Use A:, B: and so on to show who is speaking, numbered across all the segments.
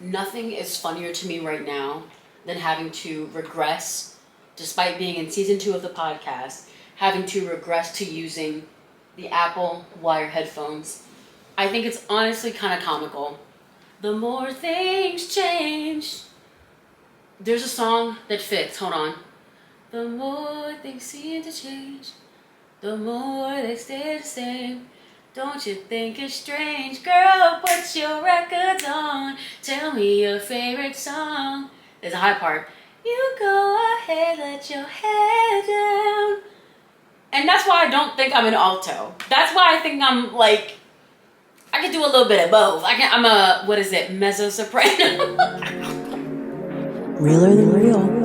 A: Nothing is funnier to me right now than having to regress, despite being in season 2 of the podcast, having to regress to using the Apple wire headphones. I think it's honestly kind of comical. The more things change. There's a song that fits. Hold on. The more things seem to change, the more they stay the same. Don't you think it's strange? Girl, put your records on. Tell me your favorite song. There's a high part. You go ahead, let your head down. And that's why I don't think I'm an alto. That's why I think I'm like, I can do a little bit of both. I'm a, what is it, mezzo soprano?
B: Realer than real.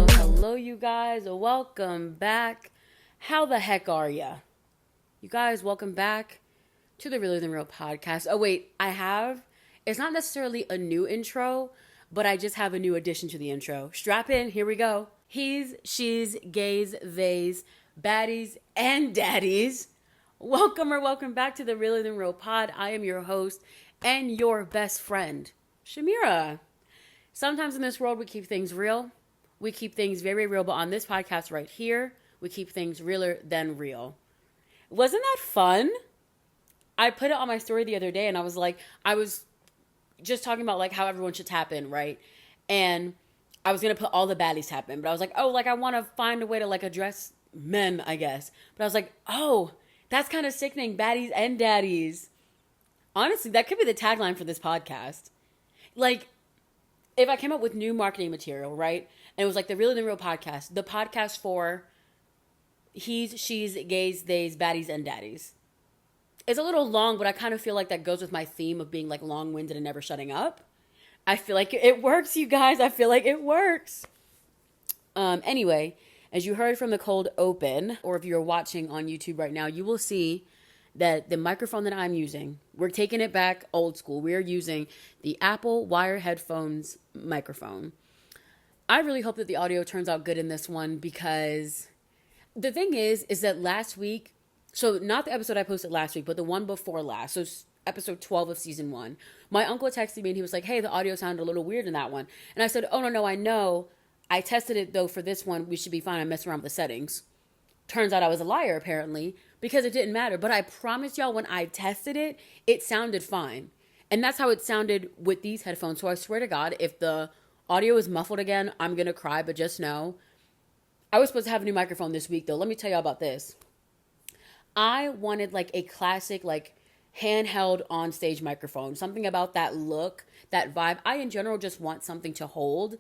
A: Hello, you guys. Welcome back. How the heck are ya? You guys, welcome back to the Realer Than Real podcast. Oh, wait, it's not necessarily a new intro, but I just have a new addition to the intro. Strap in, here we go. He's, she's, gays, theys, baddies, and daddies. Welcome back to the Realer Than Real pod. I am your host and your best friend, Shamira. Sometimes in this world, we keep things real. We keep things very real, but on this podcast right here, we keep things realer than real. Wasn't that fun? I put it on my story the other day, and I was just talking about like how everyone should tap in, right? And I was going to put all the baddies tap in, but I was like, oh, like I want to find a way to like address men, I guess. But I was like, oh, that's kind of sickening, baddies and daddies. Honestly, that could be the tagline for this podcast. Like, if I came up with new marketing material, right? And it was like the Realer Than Real podcast, the podcast for he's, she's, gays, theys, baddies, and daddies. It's a little long, but I kind of feel like that goes with my theme of being like long-winded and never shutting up. I feel like it works, you guys. I feel like it works. Anyway, as you heard from the cold open, or if you're watching on YouTube right now, you will see that the microphone that I'm using, we're taking it back old school. We are using the Apple wire headphones microphone. I really hope that the audio turns out good in this one, because the thing is that last week, so not the episode I posted last week, but the one before last, so episode 12 of season 1, my uncle texted me and he was like, hey, the audio sounded a little weird in that one. And I said, oh, no, I know. I tested it though for this one. We should be fine. I messed around with the settings. Turns out I was a liar apparently, because it didn't matter. But I promise y'all, when I tested it, it sounded fine. And that's how it sounded with these headphones. So I swear to God, if the audio is muffled again, I'm going to cry. But just know, I was supposed to have a new microphone this week though. Let me tell y'all about this. I wanted like a classic, like handheld on stage microphone, something about that look, that vibe. I in general just want something to hold,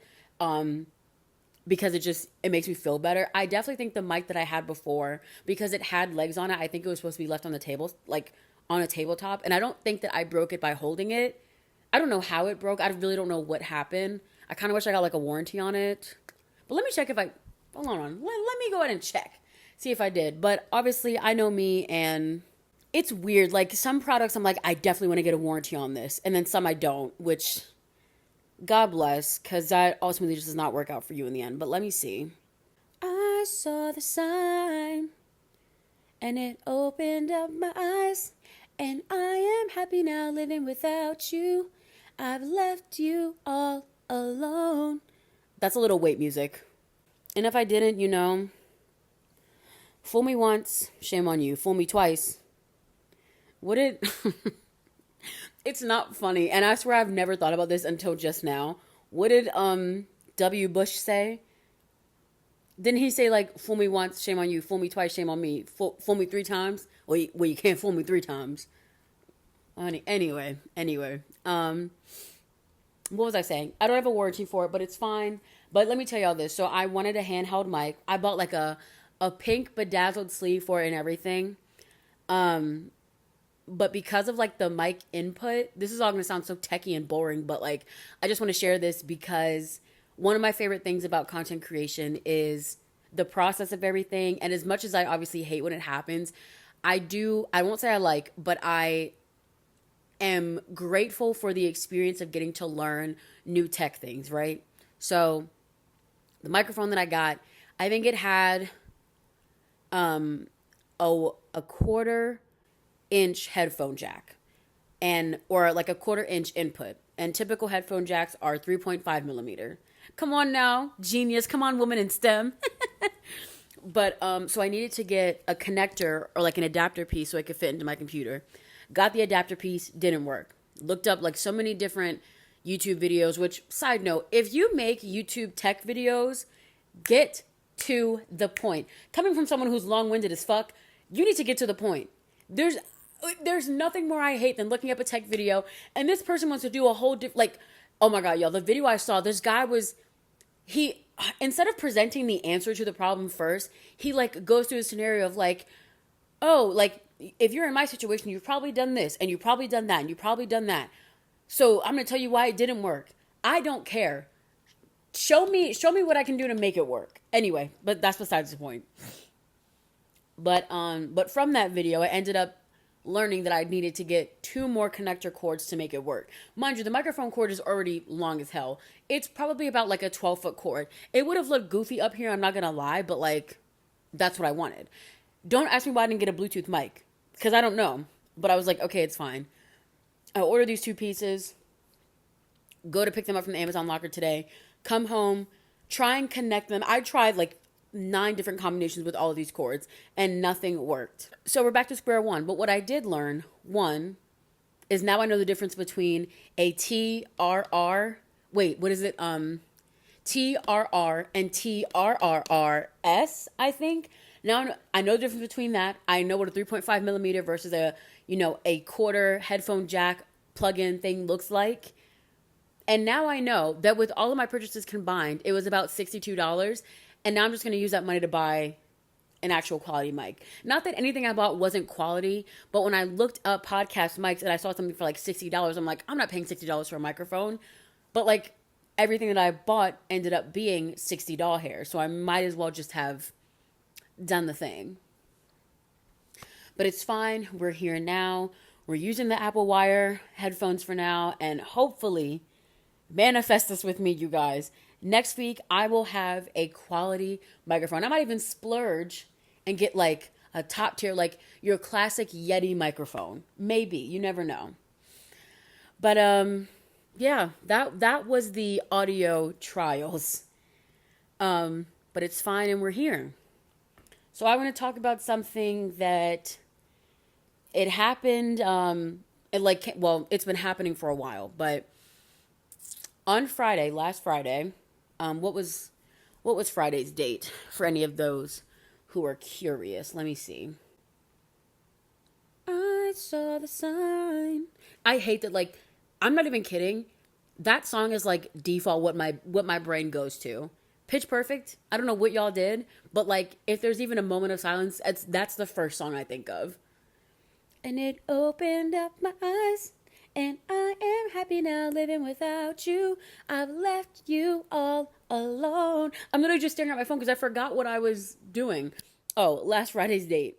A: because it makes me feel better. I definitely think the mic that I had before, because it had legs on it, I think it was supposed to be left on the table, like on a tabletop. And I don't think that I broke it by holding it. I don't know how it broke. I really don't know what happened. I kind of wish I got like a warranty on it. But let me check hold on. Let me go ahead and check. See if I did. But obviously I know me, and it's weird. Like some products I'm like, I definitely want to get a warranty on this. And then some I don't, which God bless, because that ultimately just does not work out for you in the end. But let me see. I saw the sign and it opened up my eyes, and I am happy now living without you. I've left you all alone. That's a little wait music. And if I didn't, fool me once, shame on you. Fool me twice. It's not funny. And I swear I've never thought about this until just now. What did W. Bush say? Didn't he say like, fool me once, shame on you. Fool me twice, shame on me. Fool me 3 times? Well, you can't fool me 3 times. Anyway. What was I saying? I don't have a warranty for it, but it's fine. But let me tell y'all this. So I wanted a handheld mic. I bought like a pink bedazzled sleeve for it and everything. But because of like the mic input, this is all going to sound so techie and boring, but like I just want to share this because one of my favorite things about content creation is the process of everything. And as much as I obviously hate when it happens, I won't say I like, but I am grateful for the experience of getting to learn new tech things, right? So the microphone that I got, I think it had a quarter-inch headphone jack, and or like a quarter-inch input. And typical headphone jacks are 3.5 millimeter. Come on now, genius. Come on, woman in STEM. But so I needed to get a connector or like an adapter piece so I could fit into my computer. Got the adapter piece, didn't work. Looked up like so many different YouTube videos, which, side note, if you make YouTube tech videos, get to the point. Coming from someone who's long-winded as fuck, you need to get to the point. There's nothing more I hate than looking up a tech video and this person wants to do a whole different, like, oh my God, y'all, the video I saw, this guy instead of presenting the answer to the problem first, he like goes through a scenario of like, oh, like if you're in my situation, you've probably done this and you've probably done that and you've probably done that. So I'm going to tell you why it didn't work. I don't care. Show me what I can do to make it work. Anyway, but that's besides the point. But from that video, I ended up learning that I needed to get 2 more connector cords to make it work. Mind you, the microphone cord is already long as hell. It's probably about like a 12-foot cord. It would have looked goofy up here, I'm not gonna lie, but like, that's what I wanted. Don't ask me why I didn't get a Bluetooth mic, because I don't know. But I was like, okay, it's fine. I ordered these 2 pieces, go to pick them up from the Amazon locker today, come home, try and connect them. I tried like 9 different combinations with all of these cords and nothing worked. So we're back to square one. But what I did learn, one, is now I know the difference between a TRR, wait, what is it? TRR and TRRRS, I think. Now I know the difference between that. I know what a 3.5 millimeter versus a quarter headphone jack plug-in thing looks like. And now I know that with all of my purchases combined, it was about $62. And now I'm just going to use that money to buy an actual quality mic. Not that anything I bought wasn't quality, but when I looked up podcast mics and I saw something for like $60, I'm like, I'm not paying $60 for a microphone. But like everything that I bought ended up being $60 hair. So I might as well just have done the thing. But it's fine. We're here now. We're using the Apple Wire headphones for now. And hopefully, manifest this with me, you guys. Next week, I will have a quality microphone. I might even splurge and get like a top tier, like your classic Yeti microphone. Maybe. You never know. But yeah, that was the audio trials. But it's fine and we're here. So I want to talk about something that it happened, it's been happening for a while, but on Friday, last Friday, what was Friday's date for any of those who are curious? Let me see. I saw the sign. I hate that, like, I'm not even kidding. That song is like default what my brain goes to. Pitch Perfect. I don't know what y'all did, but like if there's even a moment of silence, that's the first song I think of. And it opened up my eyes. And I am happy now living without you. I've left you all alone. I'm literally just staring at my phone because I forgot what I was doing. Oh, last Friday's date.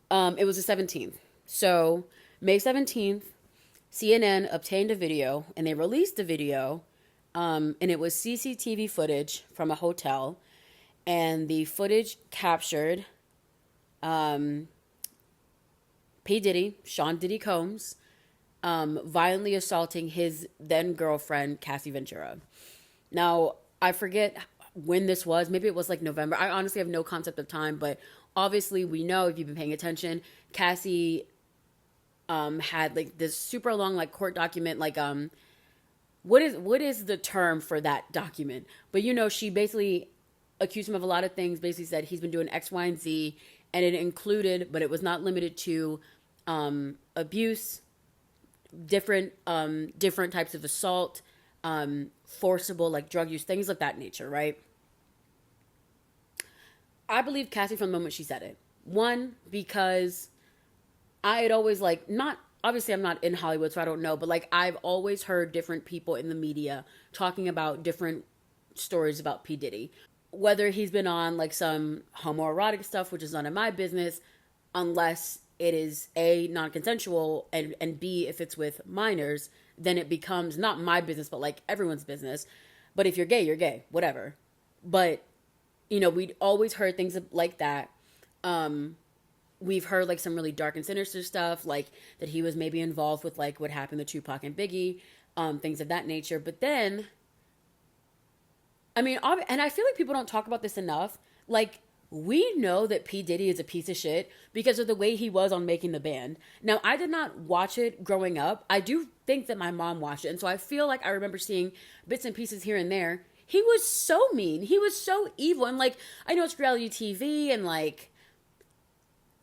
A: It was the 17th. So, May 17th, CNN obtained a video and they released the video. And it was CCTV footage from a hotel. And the footage captured P. Diddy, Sean Diddy Combs, violently assaulting his then girlfriend, Cassie Ventura. Now, I forget when this was. Maybe it was like November. I honestly have no concept of time, but obviously we know, if you've been paying attention, Cassie had like this super long like court document, like what is the term for that document? But you know, she basically accused him of a lot of things, basically said he's been doing X, Y, and Z, and it included, but it was not limited to abuse, different types of assault, forcible like drug use, things of that nature, right? I believe Cassie from the moment she said it. One, because I had always like, not, obviously I'm not in Hollywood, so I don't know, but like I've always heard different people in the media talking about different stories about P. Diddy. Whether he's been on like some homoerotic stuff, which is none of my business, unless it is A, non-consensual, and B, if it's with minors, then it becomes not my business, but like everyone's business. But if you're gay, whatever. But, you know, we'd always heard things like that. We've heard like some really dark and sinister stuff, like that he was maybe involved with like what happened to Tupac and Biggie, things of that nature. But then, I mean, and I feel like people don't talk about this enough. Like, we know that P. Diddy is a piece of shit because of the way he was on Making the Band. Now, I did not watch it growing up. I do think that my mom watched it. And so I feel like I remember seeing bits and pieces here and there. He was so mean. He was so evil. And like, I know it's reality TV and like,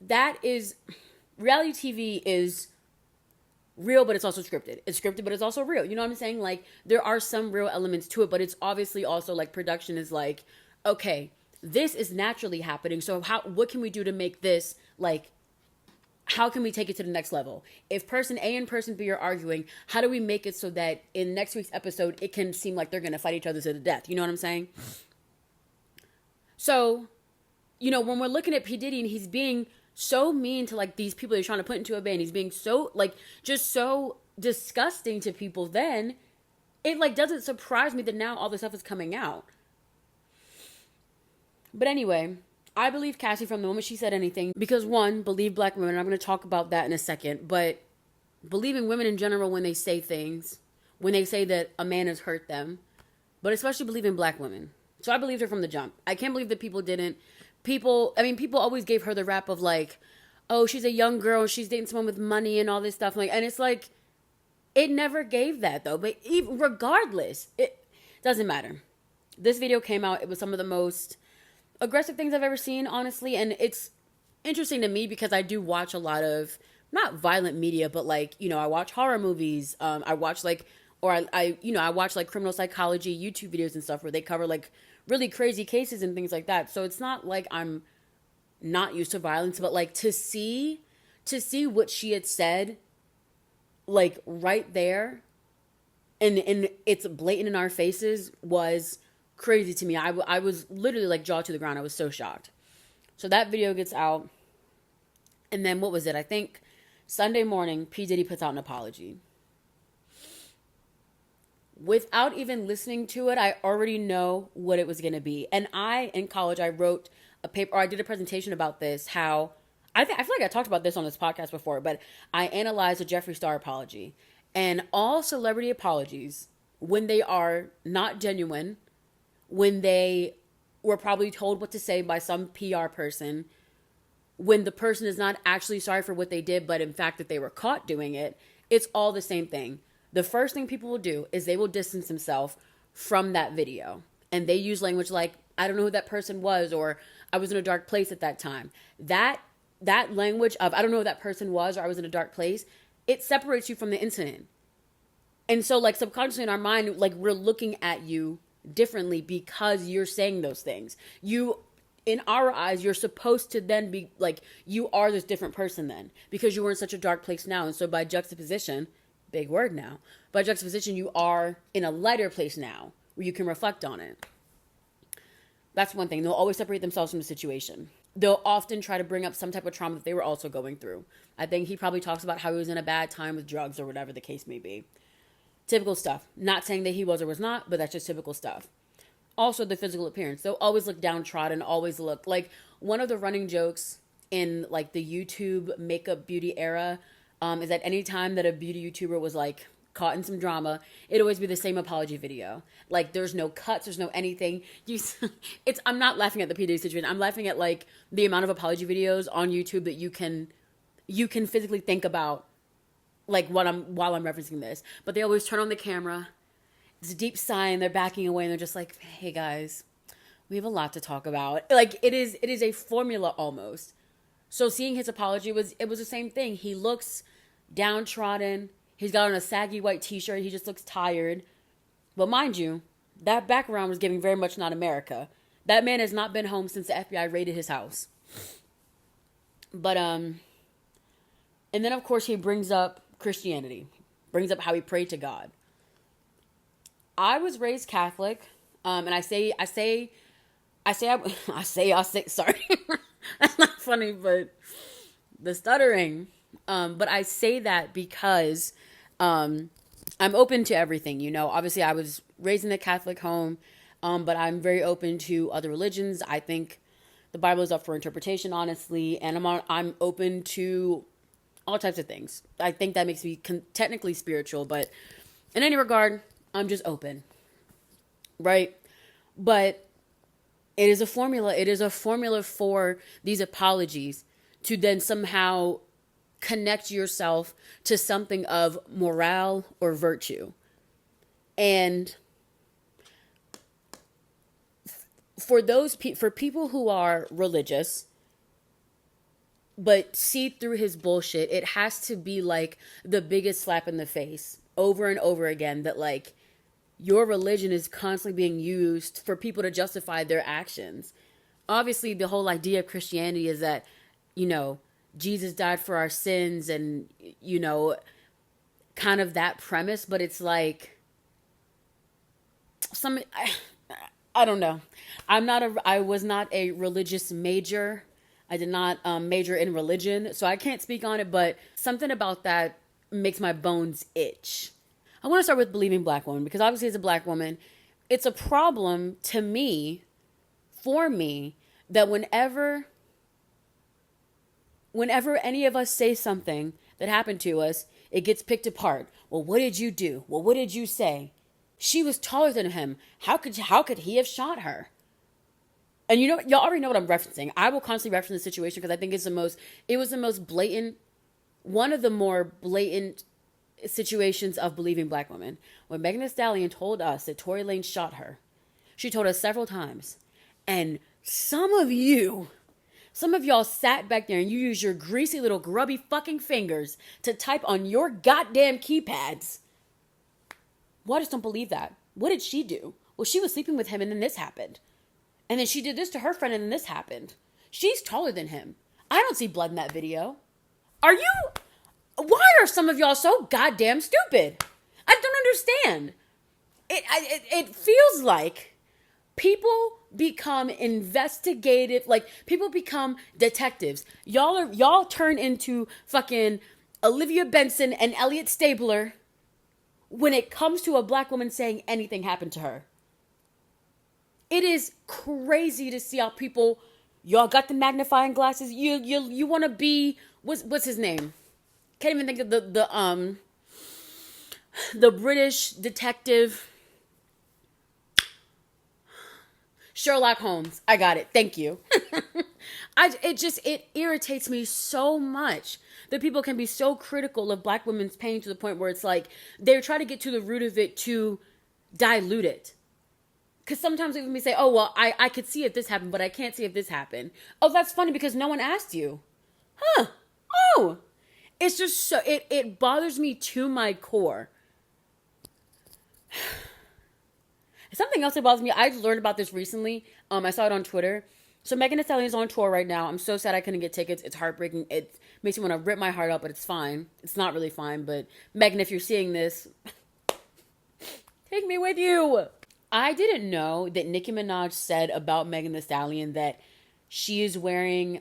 A: reality TV is real, but it's also scripted. It's scripted, but it's also real. You know what I'm saying? Like, there are some real elements to it, but it's obviously also like production is like, okay, this is naturally happening. So what can we do to make this, like, how can we take it to the next level? If person A and person B are arguing, how do we make it so that in next week's episode, it can seem like they're going to fight each other to the death? You know what I'm saying? So, you know, when we're looking at P. Diddy and he's being so mean to like these people he's trying to put into a band, he's being so like, just so disgusting to people, then it like doesn't surprise me that now all this stuff is coming out. But anyway, I believe Cassie from the moment she said anything because, one, believe black women. I'm going to talk about that in a second. But believing women in general when they say things, when they say that a man has hurt them, but especially believing black women. So I believed her from the jump. I can't believe that people didn't. People always gave her the rap of like, oh, she's a young girl and she's dating someone with money and all this stuff. Like, and it's like, it never gave that though. But even regardless, it doesn't matter. This video came out. It was some of the most aggressive things I've ever seen, honestly. And it's interesting to me because I do watch a lot of, not violent media, but like, you know, I watch horror movies. I watch like, or I watch like criminal psychology YouTube videos and stuff where they cover like really crazy cases and things like that. So it's not like I'm not used to violence, but like to see what she had said, like right there, and it's blatant in our faces, was crazy to me. I was literally like jaw to the ground. I was so shocked. So that video gets out. And then what was it? I think Sunday morning, P. Diddy puts out an apology. Without even listening to it, I already know what it was going to be. And in college, I wrote a paper, or I did a presentation about this, how, I feel like I talked about this on this podcast before, but I analyzed a Jeffree Star apology. And all celebrity apologies, when they are not genuine, when they were probably told what to say by some PR person, when the person is not actually sorry for what they did, but in fact that they were caught doing it, it's all the same thing. The first thing people will do is they will distance themselves from that video. And they use language like, I don't know who that person was, or I was in a dark place at that time. That language of, I don't know who that person was, or I was in a dark place, it separates you from the incident. And so like subconsciously in our mind, like we're looking at you differently because you're saying those things. You, in our eyes, you're supposed to then be like, you are this different person then because you were in such a dark place now. And so by juxtaposition, big word now, by juxtaposition, you are in a lighter place now where you can reflect on it. That's one thing. They'll always separate themselves from the situation. They'll often try to bring up some type of trauma that they were also going through. I think he probably talks about how he was in a bad time with drugs or whatever the case may be. Typical stuff. Not saying that he was or was not, but that's just typical stuff. Also, the physical appearance. They'll always look downtrodden, always look like one of the running jokes in like the YouTube makeup beauty era is that any time that a beauty YouTuber was like caught in some drama, it'd always be the same apology video. Like there's no cuts, there's no anything. I'm not laughing at the P. Diddy situation. I'm laughing at like the amount of apology videos on YouTube that you can physically think about, like while I'm referencing this. But they always turn on the camera. It's a deep sigh and they're backing away and they're just like, hey guys, we have a lot to talk about. Like it is a formula almost. So seeing his apology was the same thing. He looks downtrodden. He's got on a saggy white t-shirt. He just looks tired. But mind you, that background was giving very much not America. That man has not been home since the FBI raided his house. But, and then of course he brings up Christianity. Brings up how he prayed to God. I was raised Catholic. And I say, sorry. That's not funny, but the stuttering. But I say that because I'm open to everything, you know. Obviously, I was raised in a Catholic home, but I'm very open to other religions. I think the Bible is up for interpretation, honestly, and I'm open to all types of things. I think that makes me technically spiritual, but in any regard, I'm just open, right? But it is a formula. It is a formula for these apologies to then somehow connect yourself to something of morale or virtue. And for people who are religious but see through his bullshit, it has to be like the biggest slap in the face over and over again that like your religion is constantly being used for people to justify their actions. Obviously, the whole idea of Christianity is that, you know, Jesus died for our sins and, you know, kind of that premise, but it's like I don't know. I was not a religious major. I did not major in religion, so I can't speak on it, but something about that makes my bones itch. I want to start with believing black women, because obviously as a black woman, it's a problem to me, for me, that whenever any of us say something that happened to us, it gets picked apart. Well, what did you do? Well, what did you say? She was taller than him. How could he have shot her? And you know, y'all already know what I'm referencing. I will constantly reference the situation because I think it was the most blatant, one of the more blatant situations of believing black women. When Megan Thee Stallion told us that Tory Lanez shot her, she told us several times. And some of y'all sat back there and you used your greasy little grubby fucking fingers to type on your goddamn keypads. Well, I just don't believe that. What did she do? Well, she was sleeping with him and then this happened. And then she did this to her friend and then this happened. She's taller than him. I don't see blood in that video. Why are some of y'all so goddamn stupid? I don't understand. It feels like people become investigative, like people become detectives. Y'all turn into fucking Olivia Benson and Elliot Stabler when it comes to a black woman saying anything happened to her. It is crazy to see how y'all got the magnifying glasses. You want to be, what's his name? Can't even think of the British detective. Sherlock Holmes. I got it. Thank you. It irritates me so much that people can be so critical of black women's pain to the point where it's like they're trying to get to the root of it to dilute it. Because sometimes even we say, oh, well, I could see if this happened, but I can't see if this happened. Oh, that's funny because no one asked you. Huh. Oh. It's just so, it bothers me to my core. Something else that bothers me, I learned about this recently. I saw it on Twitter. So Megan Thee Stallion is on tour right now. I'm so sad I couldn't get tickets. It's heartbreaking. It makes me want to rip my heart out, but it's fine. It's not really fine, but Megan, if you're seeing this, take me with you. I didn't know that Nicki Minaj said about Megan Thee Stallion that she is wearing,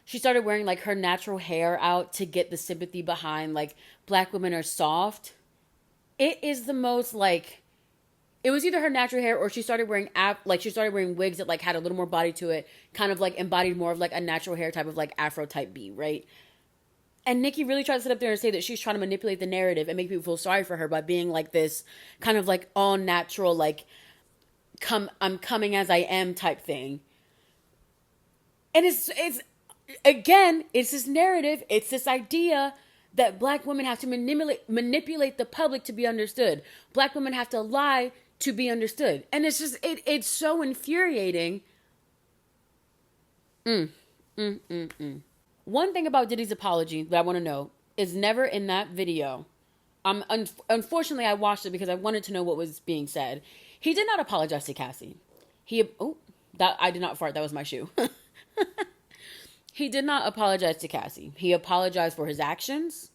A: she started wearing like her natural hair out to get the sympathy behind like black women are soft. It is the most like, it was either her natural hair or she started wearing wigs that like had a little more body to it, kind of like embodied more of like a natural hair type of like Afro type beat, right? And Nicki really tried to sit up there and say that she's trying to manipulate the narrative and make people feel sorry for her by being like this kind of like all natural, like I'm coming as I am type thing. And it's this narrative, it's this idea that black women have to manipulate the public to be understood. Black women have to lie to be understood. And it's just, it's so infuriating. One thing about Diddy's apology that I want to know is never in that video. Unfortunately, I watched it because I wanted to know what was being said. He did not apologize to Cassie. I did not fart. That was my shoe. He did not apologize to Cassie. He apologized for his actions.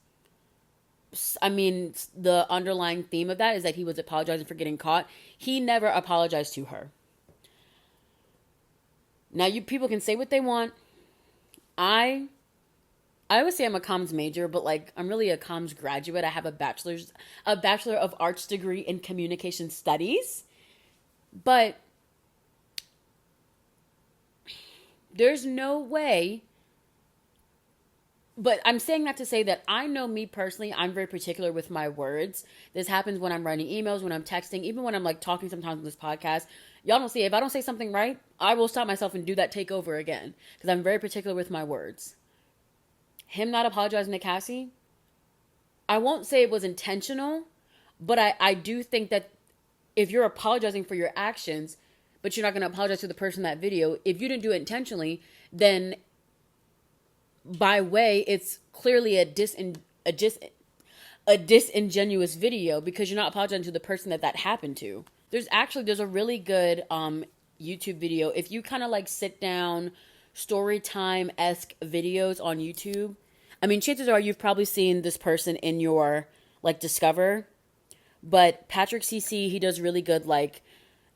A: I mean, the underlying theme of that is that he was apologizing for getting caught. He never apologized to her. Now, you people can say what they want. I I always say I'm a comms major, but like I'm really a comms graduate. I have a bachelor of arts degree in communication studies. But there's no way. But I'm saying that to say that I know me personally, I'm very particular with my words. This happens when I'm writing emails, when I'm texting, even when I'm like talking sometimes on this podcast. Y'all don't see it. If I don't say something right, I will stop myself and do that takeover again because I'm very particular with my words. Him not apologizing to Cassie, I won't say it was intentional, but I do think that if you're apologizing for your actions, but you're not going to apologize to the person in that video, if you didn't do it intentionally, then by way, it's clearly a disingenuous video because you're not apologizing to the person that happened to. There's a really good YouTube video. If you kind of like sit down story time-esque videos on YouTube, I mean, chances are you've probably seen this person in your like Discover, but Patrick CC, he does really good like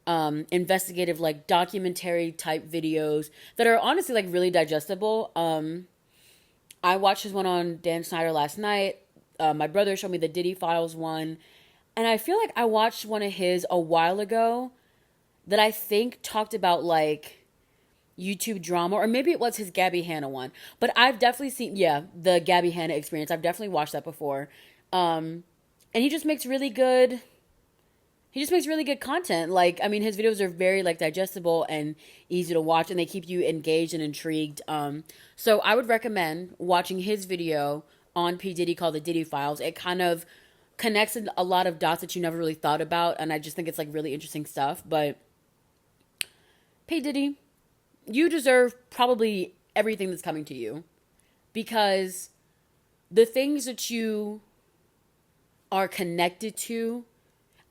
A: investigative like documentary type videos that are honestly like really digestible. I watched his one on Dan Snyder last night. My brother showed me the Diddy Files one. And I feel like I watched one of his a while ago that I think talked about like YouTube drama, or maybe it was his Gabby Hanna one. But I've definitely seen, the Gabby Hanna experience. I've definitely watched that before. And he just makes really good content. Like, I mean, his videos are very like digestible and easy to watch, and they keep you engaged and intrigued. So I would recommend watching his video on P. Diddy called the Diddy Files. It kind of connects a lot of dots that you never really thought about, and I just think it's like really interesting stuff. But P. Diddy, you deserve probably everything that's coming to you, because the things that you are connected to,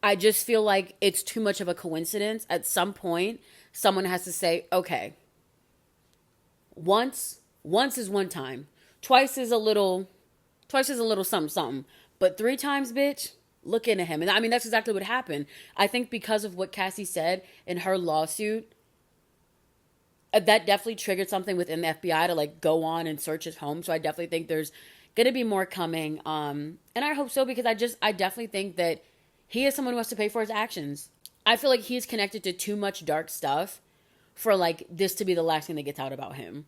A: I just feel like it's too much of a coincidence. At some point, someone has to say, okay, once is one time. Twice is a little something. But 3 times, bitch, look into him. And I mean, that's exactly what happened. I think because of what Cassie said in her lawsuit, that definitely triggered something within the FBI to like go on and search his home. So I definitely think there's going to be more coming. And I hope so, because I definitely think that he is someone who has to pay for his actions. I feel like he's connected to too much dark stuff for like this to be the last thing that gets out about him.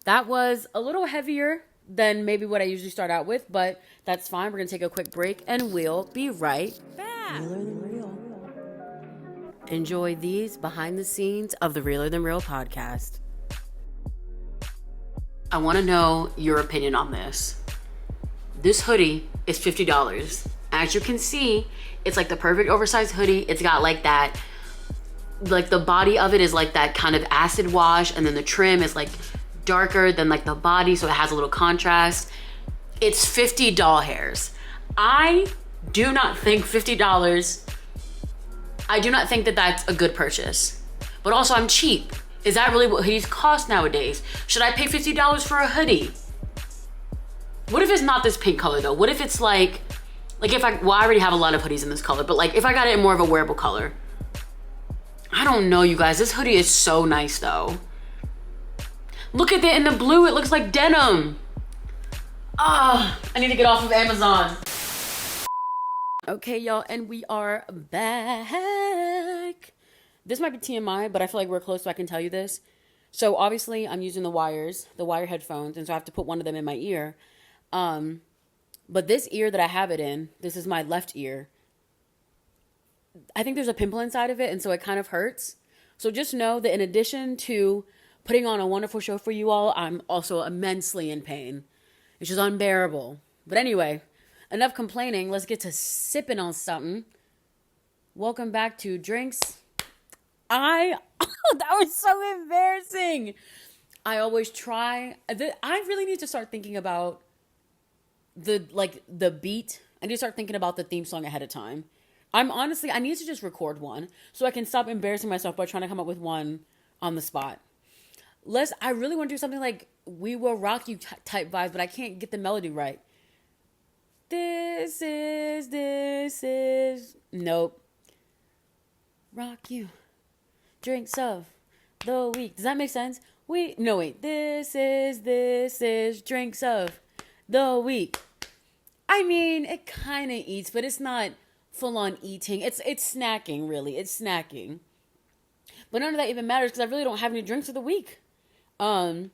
A: That was a little heavier than maybe what I usually start out with, but that's fine. We're going to take a quick break and we'll be right back. Realer Than Real. Enjoy these behind the scenes of the Realer Than Real podcast. I want to know your opinion on this. This hoodie is $50. As you can see, it's like the perfect oversized hoodie. It's got like that, like the body of it is like that kind of acid wash, and then the trim is like darker than like the body, so it has a little contrast. It's 50 doll hairs. I do not think $50, I do not think that that's a good purchase. But also, I'm cheap. Is that really what hoodies cost nowadays? Should I pay $50 for a hoodie? What if it's not this pink color though? What if it's like if I already have a lot of hoodies in this color, but like if I got it in more of a wearable color. I don't know, you guys. This hoodie is so nice though. Look at it in the blue. It looks like denim. I need to get off of Amazon. Okay, y'all, and we are back. This might be TMI, but I feel like we're close, so I can tell you this. So obviously I'm using the wire headphones, and so I have to put one of them in my ear. But this ear that I have it in, this is my left ear, I think there's a pimple inside of it, and so it kind of hurts. So just know that in addition to putting on a wonderful show for you all, I'm also immensely in pain. It's just unbearable. But anyway, enough complaining. Let's get to sipping on something. Welcome back to Drinks. That was so embarrassing. I always try. I really need to start thinking about the beat. I need to start thinking about the theme song ahead of time. I need to just record one so I can stop embarrassing myself by trying to come up with one on the spot. I really want to do something like We Will Rock You type vibes, but I can't get the melody right. This is, nope. Rock you, drinks of the week. Does that make sense? This is drinks of the week. I mean, it kind of eats, but it's not full on eating. It's snacking, really. It's snacking. But none of that even matters because I really don't have any drinks of the week. I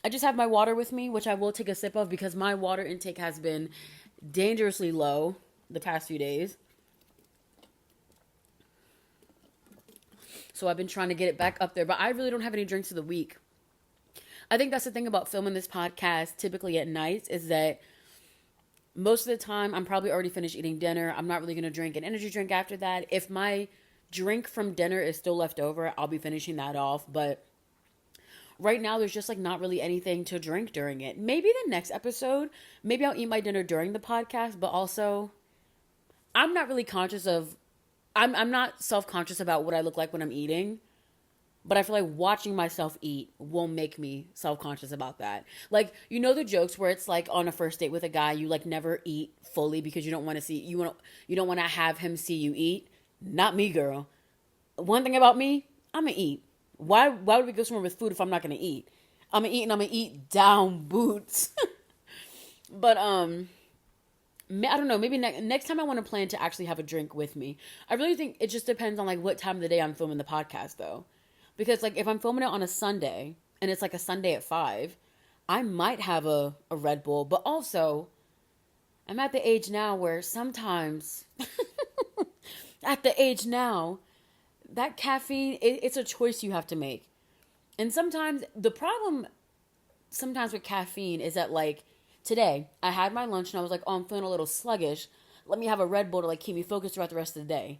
A: just have my water with me, which I will take a sip of because my water intake has been dangerously low the past few days. So I've been trying to get it back up there, but I really don't have any drinks of the week. I think that's the thing about filming this podcast typically at nights is that most of the time I'm probably already finished eating dinner. I'm not really going to drink an energy drink after that. If my drink from dinner is still left over, I'll be finishing that off. But right now there's just like not really anything to drink during it. Maybe the next episode, maybe I'll eat my dinner during the podcast, but also I'm not really conscious of, I'm not self-conscious about what I look like when I'm eating. But I feel like watching myself eat will make me self-conscious about that. Like, you know the jokes where it's like on a first date with a guy, you like never eat fully because you don't want to see, you don't want to have him see you eat. Not me, girl. One thing about me, I'm gonna eat. Why would we go somewhere with food if I'm not gonna eat? I'm gonna eat and I'm gonna eat down boots. But I don't know. Maybe next time I want to plan to actually have a drink with me. I really think it just depends on like what time of the day I'm filming the podcast though. Because, like, if I'm filming it on a Sunday, and it's, like, a Sunday at 5, I might have a Red Bull. But also, I'm at the age now where sometimes, at the age now, that caffeine, it's a choice you have to make. And sometimes, the problem sometimes with caffeine is that, like, today, I had my lunch, and I was like, oh, I'm feeling a little sluggish. Let me have a Red Bull to, like, keep me focused throughout the rest of the day.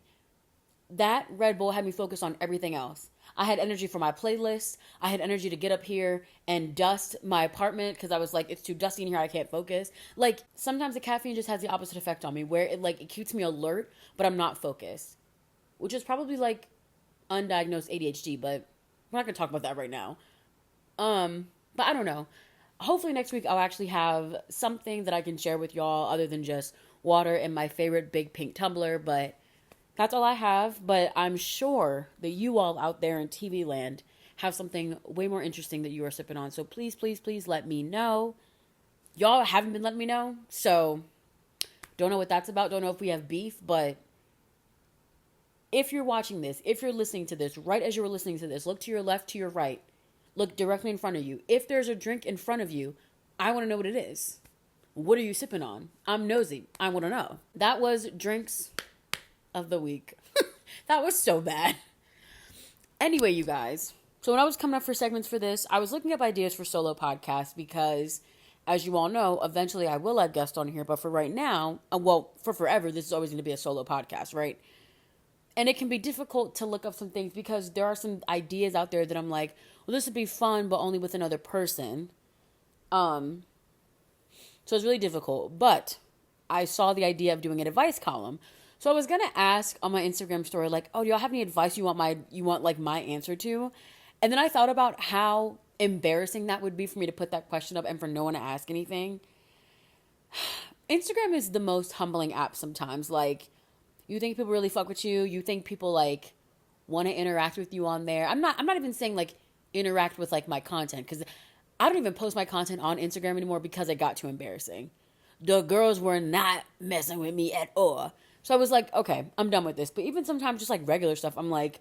A: That Red Bull had me focused on everything else. I had energy for my playlist. I had energy to get up here and dust my apartment because I was like, it's too dusty in here. I can't focus. Like, sometimes the caffeine just has the opposite effect on me where it keeps me alert, but I'm not focused, which is probably like undiagnosed ADHD, but we're not going to talk about that right now. But I don't know. Hopefully next week I'll actually have something that I can share with y'all other than just water and my favorite big pink tumbler, but that's all I have, but I'm sure that you all out there in TV land have something way more interesting that you are sipping on. So please, please, please let me know. Y'all haven't been letting me know, so don't know what that's about. Don't know if we have beef, but if you're watching this, if you're listening to this, right as you were listening to this, look to your left, to your right. Look directly in front of you. If there's a drink in front of you, I want to know what it is. What are you sipping on? I'm nosy. I want to know. That was drinks of the week. That was so bad. Anyway, you guys. So when I was coming up for segments for this, I was looking up ideas for solo podcasts because, as you all know, eventually I will have guests on here. But for right now, for forever, this is always going to be a solo podcast, right? And it can be difficult to look up some things because there are some ideas out there that I'm like, well, this would be fun, but only with another person. So it's really difficult. But I saw the idea of doing an advice column. So I was going to ask on my Instagram story, like, oh, do y'all have any advice you want my answer to? And then I thought about how embarrassing that would be for me to put that question up and for no one to ask anything. Instagram is the most humbling app sometimes. Like, you think people really fuck with you. You think people, like, want to interact with you on there. I'm not even saying, like, interact with, like, my content. Because I don't even post my content on Instagram anymore because it got too embarrassing. The girls were not messing with me at all. So I was like, okay, I'm done with this. But even sometimes just like regular stuff, I'm like,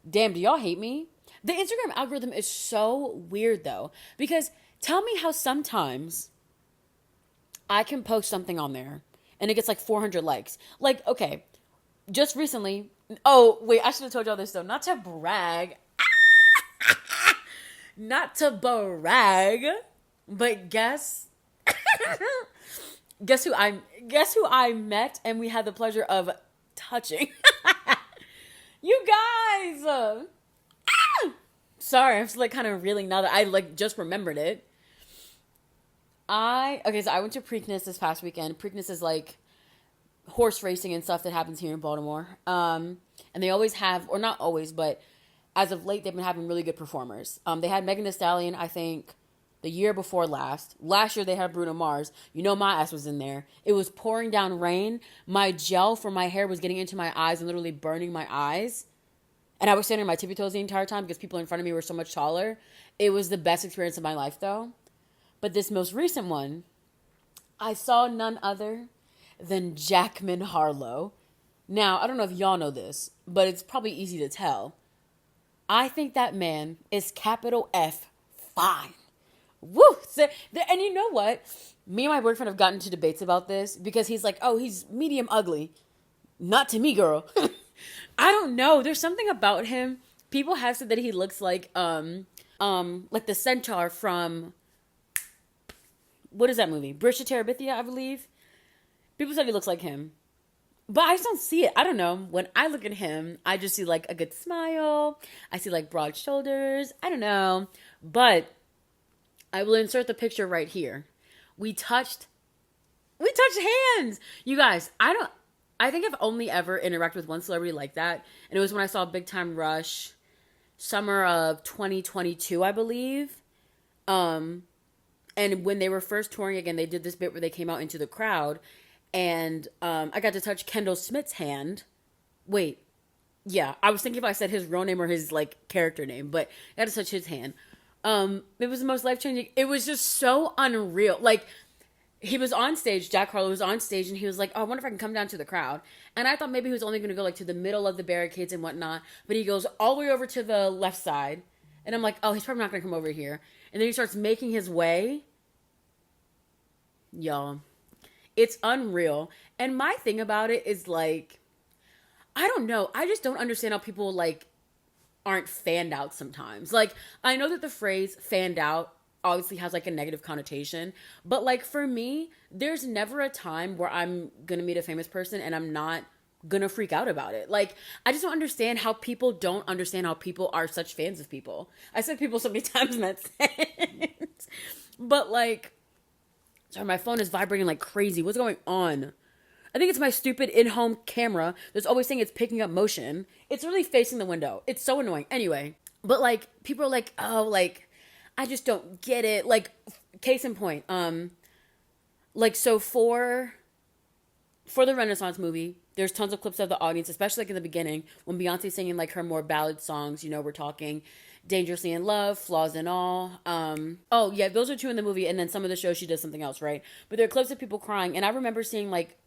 A: damn, do y'all hate me? The Instagram algorithm is so weird though. Because tell me how sometimes I can post something on there and it gets like 400 likes. Like, okay, just recently. Oh, wait, I should have told y'all this though. Not to brag. Not to brag. But guess who I met and we had the pleasure of touching. You guys. Sorry, I'm just like kind of reeling now that I like just remembered it. So I went to Preakness this past weekend. Preakness is like horse racing and stuff that happens here in Baltimore. And they always have, or not always, but as of late, they've been having really good performers. They had Megan Thee Stallion, I think, the year before last. Last year, they had Bruno Mars. You know my ass was in there. It was pouring down rain. My gel for my hair was getting into my eyes and literally burning my eyes. And I was standing on my tippy toes the entire time because people in front of me were so much taller. It was the best experience of my life, though. But this most recent one, I saw none other than Jackman Harlow. Now, I don't know if y'all know this, but it's probably easy to tell. I think that man is capital F fine. Woo! And you know what? Me and my boyfriend have gotten into debates about this because he's like, oh, he's medium ugly. Not to me, girl. I don't know. There's something about him. People have said that he looks like the centaur from, what is that movie? Bridge to Terabithia, I believe. People said he looks like him. But I just don't see it. I don't know. When I look at him, I just see like a good smile. I see like broad shoulders. I don't know. But I will insert the picture right here. We touched hands. You guys, I think I've only ever interacted with one celebrity like that. And it was when I saw Big Time Rush, summer of 2022, I believe. And when they were first touring again, they did this bit where they came out into the crowd. And I got to touch Kendall Smith's hand. Wait. Yeah, I was thinking if I said his real name or his, like, character name. But I got to touch his hand. It was the most life-changing. It was just so unreal. Like, he was on stage. Jack Harlow was on stage. And he was like, oh, I wonder if I can come down to the crowd. And I thought maybe he was only going to go, like, to the middle of the barricades and whatnot. But he goes all the way over to the left side. And I'm like, oh, he's probably not going to come over here. And then he starts making his way. Y'all. It's unreal. And my thing about it is, like, I don't know. I just don't understand how people, like, aren't fanned out sometimes. Like, I know that the phrase fanned out obviously has, like, a negative connotation. But, like, for me, there's never a time where I'm going to meet a famous person and I'm not going to freak out about it. Like, I just don't understand how people don't understand how people are such fans of people. I said people so many times in that sentence. But, like, sorry, my phone is vibrating like crazy. What's going on? I think it's my stupid in-home camera that's always saying it's picking up motion. It's really facing the window. It's so annoying. Anyway, but like people are like, oh, like I just don't get it. Like case in point, like so for the Renaissance movie, there's tons of clips of the audience, especially like in the beginning when Beyonce's singing like her more ballad songs. You know, we're talking Dangerously in Love, Flaws and All. Oh, yeah, those are two in the movie, and then some of the shows she does something else, right? But there are clips of people crying, and I remember seeing, like,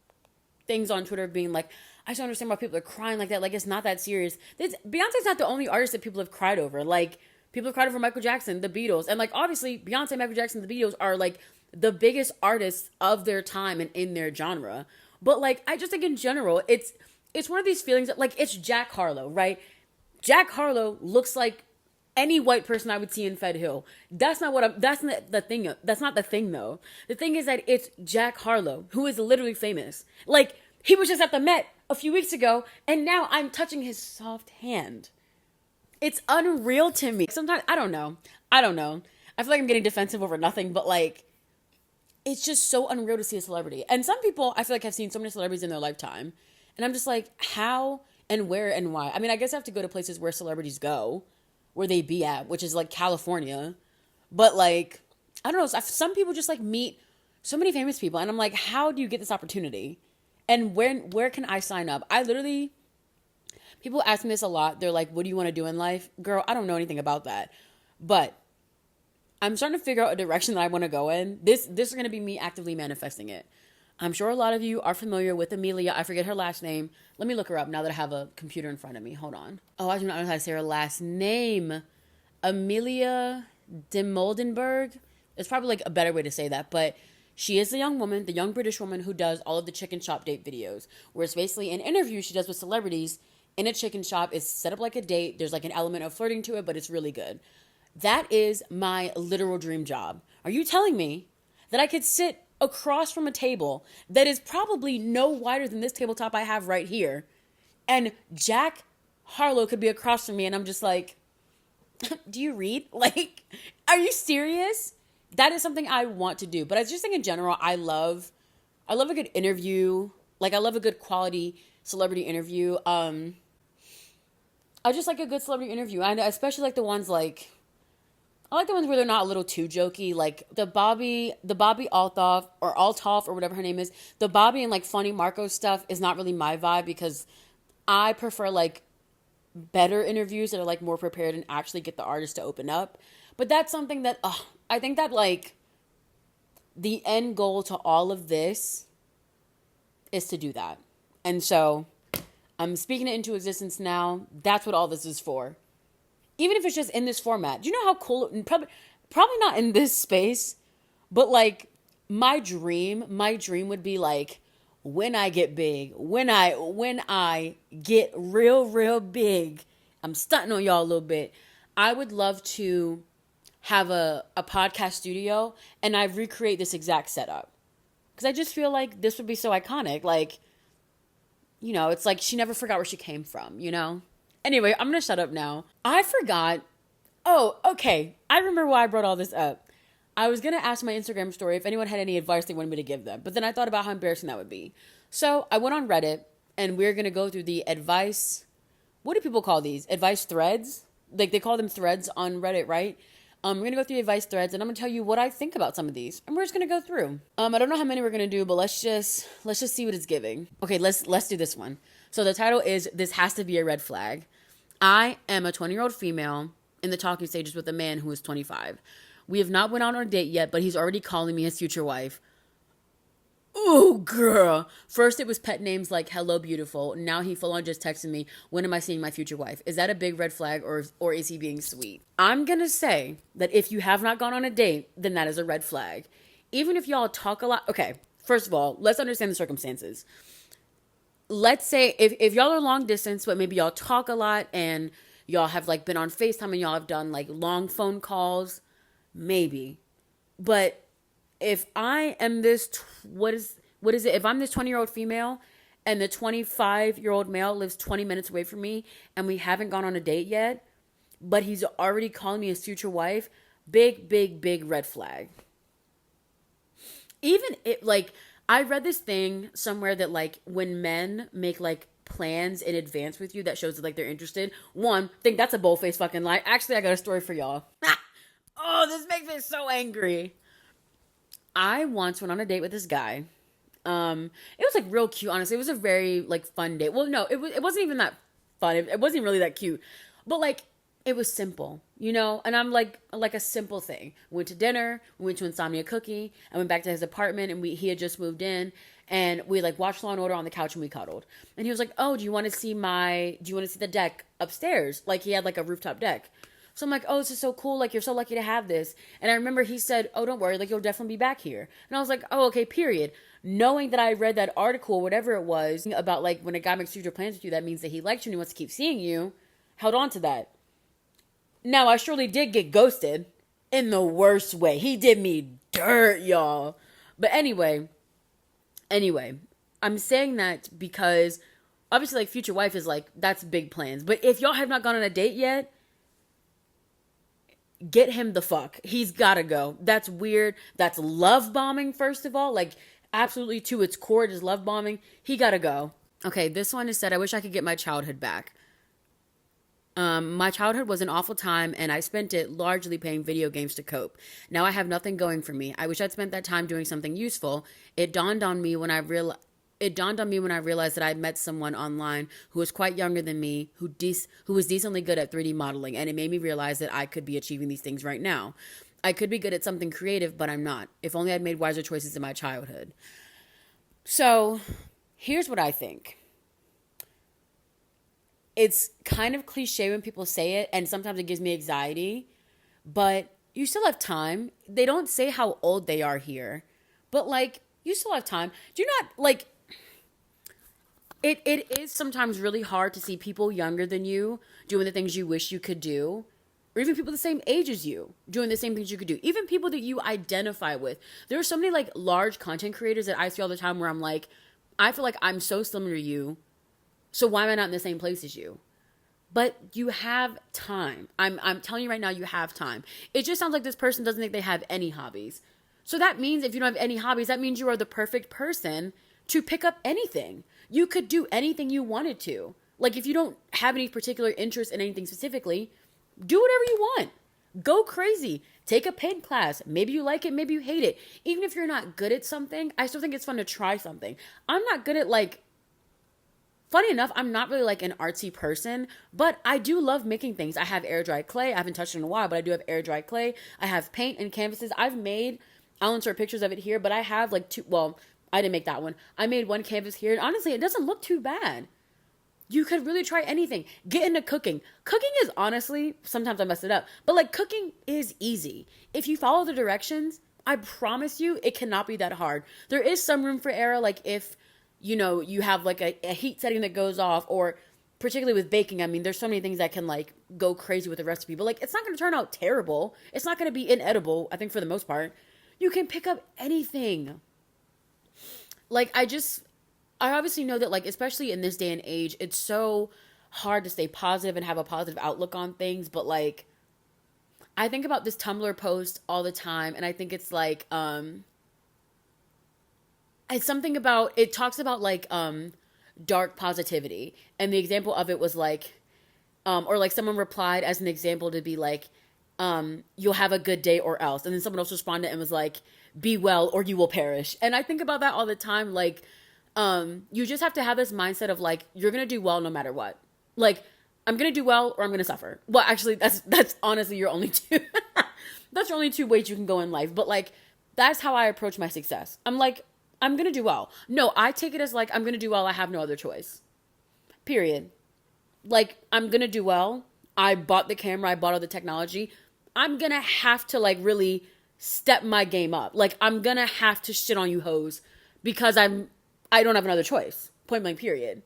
A: things on Twitter being like, I just don't understand why people are crying like that. Like, it's not that serious. Beyonce's not the only artist that people have cried over. Like, people have cried over Michael Jackson, the Beatles, and, like, obviously, Beyonce, Michael Jackson, the Beatles are, like, the biggest artists of their time and in their genre. But, like, I just think in general, it's one of these feelings that, like, it's Jack Harlow, right? Jack Harlow looks like any white person I would see in Fed Hill. That's not the thing. That's not the thing, though. The thing is that it's Jack Harlow, who is literally famous. Like, he was just at the Met a few weeks ago, and now I'm touching his soft hand. It's unreal to me. Sometimes, I don't know. I feel like I'm getting defensive over nothing, but, like, it's just so unreal to see a celebrity. And some people, I feel like, have seen so many celebrities in their lifetime. And I'm just like, how and where and why? I mean, I guess I have to go to places where celebrities go, where they be at, which is like California. But like, I don't know, some people just like meet so many famous people, and I'm like, how do you get this opportunity? And where can I sign up? People ask me this a lot. They're like, what do you want to do in life? Girl, I don't know anything about that. But I'm starting to figure out a direction that I want to go in. This is going to be me actively manifesting it. I'm sure a lot of you are familiar with Amelia. I forget her last name. Let me look her up now that I have a computer in front of me. Hold on. Oh, I do not know how to say her last name. Amelia de Moldenberg. It's probably like a better way to say that. But she is the young woman, the young British woman who does all of the chicken shop date videos. Where it's basically an interview she does with celebrities in a chicken shop. It's set up like a date. There's like an element of flirting to it, but it's really good. That is my literal dream job. Are you telling me that I could sit across from a table that is probably no wider than this tabletop I have right here, and Jack Harlow could be across from me, and I'm just like, do you read? Like, are you serious? That is something I want to do. But I just think in general, I love a good interview. Like, I love a good quality celebrity interview. I just like a good celebrity interview. And I especially like the ones like, I like the ones where they're not a little too jokey, like the Bobby Althoff or whatever her name is. The Bobby and like funny Marco stuff is not really my vibe because I prefer like better interviews that are like more prepared and actually get the artist to open up. But that's something that I think that like the end goal to all of this is to do that. And so I'm speaking it into existence now. That's what all this is for. Even if it's just in this format. Do you know how cool, probably not in this space, but like my dream would be like, when I get big, when I get real big, I'm stunting on y'all a little bit. I would love to have a podcast studio and I recreate this exact setup. Because I just feel like this would be so iconic. Like, you know, it's like she never forgot where she came from, you know? Anyway, I'm going to shut up now. I forgot. Oh, okay. I remember why I brought all this up. I was going to ask my Instagram story if anyone had any advice they wanted me to give them. But then I thought about how embarrassing that would be. So I went on Reddit and we're going to go through the advice. What do people call these? Advice threads? Like they call them threads on Reddit, right? We're going to go through the advice threads and I'm going to tell you what I think about some of these. And we're just going to go through. I don't know how many we're going to do, but let's just see what it's giving. Okay, let's do this one. So the title is, This Has to Be a Red Flag. I am a 20-year-old female in the talking stages with a man who is 25. We have not went out on a date yet, but he's already calling me his future wife. Ooh, girl. First, it was pet names like Hello Beautiful. Now he full on just texted me, when am I seeing my future wife? Is that a big red flag or is he being sweet? I'm going to say that if you have not gone on a date, then that is a red flag. Even if y'all talk a lot. Okay, first of all, let's understand the circumstances. Let's say if y'all are long distance, but maybe y'all talk a lot and y'all have like been on FaceTime and y'all have done like long phone calls, maybe. But if I am this, what is it? If I'm this 20-year-old female and the 25-year-old male lives 20 minutes away from me and we haven't gone on a date yet, but he's already calling me his future wife, big red flag. Even if like, I read this thing somewhere that like when men make like plans in advance with you, that shows that like they're interested. One, think that's a bold-faced fucking lie. Actually, I got a story for y'all. Oh, this makes me so angry. I once went on a date with this guy. It was like real cute, honestly. It was a very like fun date. Well, no, it wasn't even that fun. It wasn't really that cute. But like it was simple, you know? And I'm like a simple thing. Went to dinner, we went to Insomnia Cookie, I went back to his apartment and he had just moved in and we like watched Law and Order on the couch and we cuddled. And he was like, "Oh, do you want to see the deck upstairs?" Like he had like a rooftop deck. So I'm like, "Oh, this is so cool. Like, you're so lucky to have this." And I remember he said, "Oh, don't worry. Like, you'll definitely be back here." And I was like, "Oh, okay, period." Knowing that I read that article, whatever it was, about like when a guy makes future plans with you, that means that he likes you and he wants to keep seeing you, held on to that. Now, I surely did get ghosted in the worst way. He did me dirt, y'all. But anyway, I'm saying that because obviously like future wife is like, that's big plans. But if y'all have not gone on a date yet, get him the fuck. He's gotta go. That's weird. That's love bombing, first of all. Like, absolutely to its core, it is love bombing. He gotta go. Okay, this one is said, I wish I could get my childhood back. My childhood was an awful time, and I spent it largely playing video games to cope. Now I have nothing going for me. I wish I'd spent that time doing something useful. It dawned on me when I realized that I met someone online who was quite younger than me, who was decently good at 3D modeling, and it made me realize that I could be achieving these things right now. I could be good at something creative, but I'm not. If only I'd made wiser choices in my childhood. So, here's what I think. It's kind of cliche when people say it, and sometimes it gives me anxiety, but you still have time. They don't say how old they are here, but like, you still have time. Do you not, like, it is sometimes really hard to see people younger than you doing the things you wish you could do, or even people the same age as you doing the same things you could do. Even people that you identify with. There are so many like large content creators that I see all the time where I'm like, I feel like I'm so similar to you, so why am I not in the same place as you? But you have time. I'm telling you right now, you have time. It just sounds like this person doesn't think they have any hobbies. So that means if you don't have any hobbies, that means you are the perfect person to pick up anything. You could do anything you wanted to. Like, if you don't have any particular interest in anything specifically, do whatever you want. Go crazy. Take a paid class. Maybe you like it, maybe you hate it. Even if you're not good at something, I still think it's fun to try something. I'm not good at like Funny enough, I'm not really like an artsy person, but I do love making things. I have air dried clay. I haven't touched it in a while, but I do have air dried clay. I have paint and canvases. I'll insert pictures of it here, but I have like two, well, I didn't make that one. I made one canvas here, and honestly, it doesn't look too bad. You could really try anything. Get into cooking. Cooking is honestly, sometimes I mess it up, but like cooking is easy. If you follow the directions, I promise you, it cannot be that hard. There is some room for error, like if you have like a heat setting that goes off, or particularly with baking, I mean, there's so many things that can like go crazy with the recipe, but like it's not going to turn out terrible. It's not going to be inedible, I think, for the most part. You can pick up anything. Like, I obviously know that, like, especially in this day and age, it's so hard to stay positive and have a positive outlook on things, but like, I think about this Tumblr post all the time, and I think it's like, it's something about, it talks about like dark positivity, and the example of it was like, or like someone replied as an example to be like, you'll have a good day or else, and then someone else responded and was like, be well or you will perish. And I think about that all the time. Like, you just have to have this mindset of like, you're gonna do well no matter what. Like, I'm gonna do well or I'm gonna suffer. Well, actually, that's honestly your only two that's your only two ways you can go in life. But like, that's how I approach my success. I'm like, I'm going to do well. No, I take it as like, I'm going to do well. I have no other choice. Period. Like, I'm going to do well. I bought the camera. I bought all the technology. I'm going to have to like really step my game up. Like, I'm going to have to shit on you hoes because I don't have another choice. Point blank, period.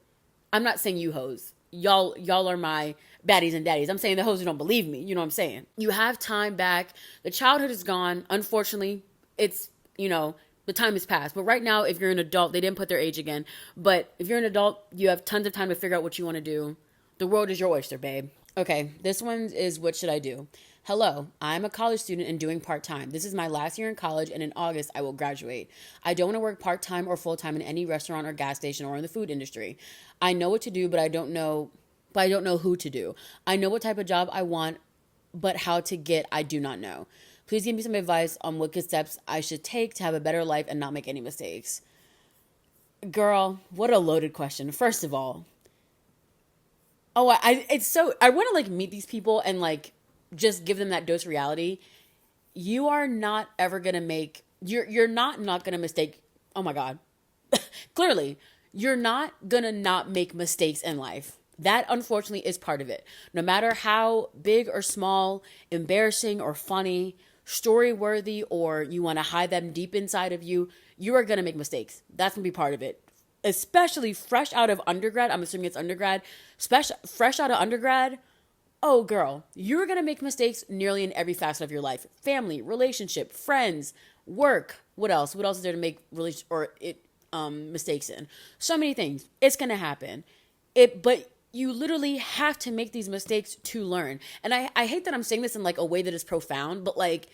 A: I'm not saying you hoes. Y'all are my baddies and daddies. I'm saying the hoes who don't believe me. You know what I'm saying? You have time back. The childhood is gone. Unfortunately, it's, the time has passed. But right now, if you're an adult, they didn't put their age again. But if you're an adult, you have tons of time to figure out what you want to do. The world is your oyster, babe. Okay, this one is what should I do? Hello, I'm a college student and doing part-time. This is my last year in college, and in August, I will graduate. I don't want to work part-time or full-time in any restaurant or gas station or in the food industry. I know what to do, but I don't know who to do. I know what type of job I want, but how to get, I do not know. Please give me some advice on what good steps I should take to have a better life and not make any mistakes. Girl, what a loaded question. First of all, I want to like meet these people and like just give them that dose of reality. You are not ever going to make, you're not going to mistake. Oh my God. Clearly, you're not going to not make mistakes in life. That unfortunately is part of it. No matter how big or small, embarrassing or funny, story worthy, or you want to hide them deep inside of you, you are going to make mistakes. That's going to be part of it. Especially fresh out of undergrad. I'm assuming it's undergrad. Fresh out of undergrad. Oh, girl, you're going to make mistakes nearly in every facet of your life. Family, relationship, friends, work. What else? What else is there to make mistakes in? So many things. It's going to happen. But you literally have to make these mistakes to learn. And I hate that I'm saying this in like a way that is profound, but like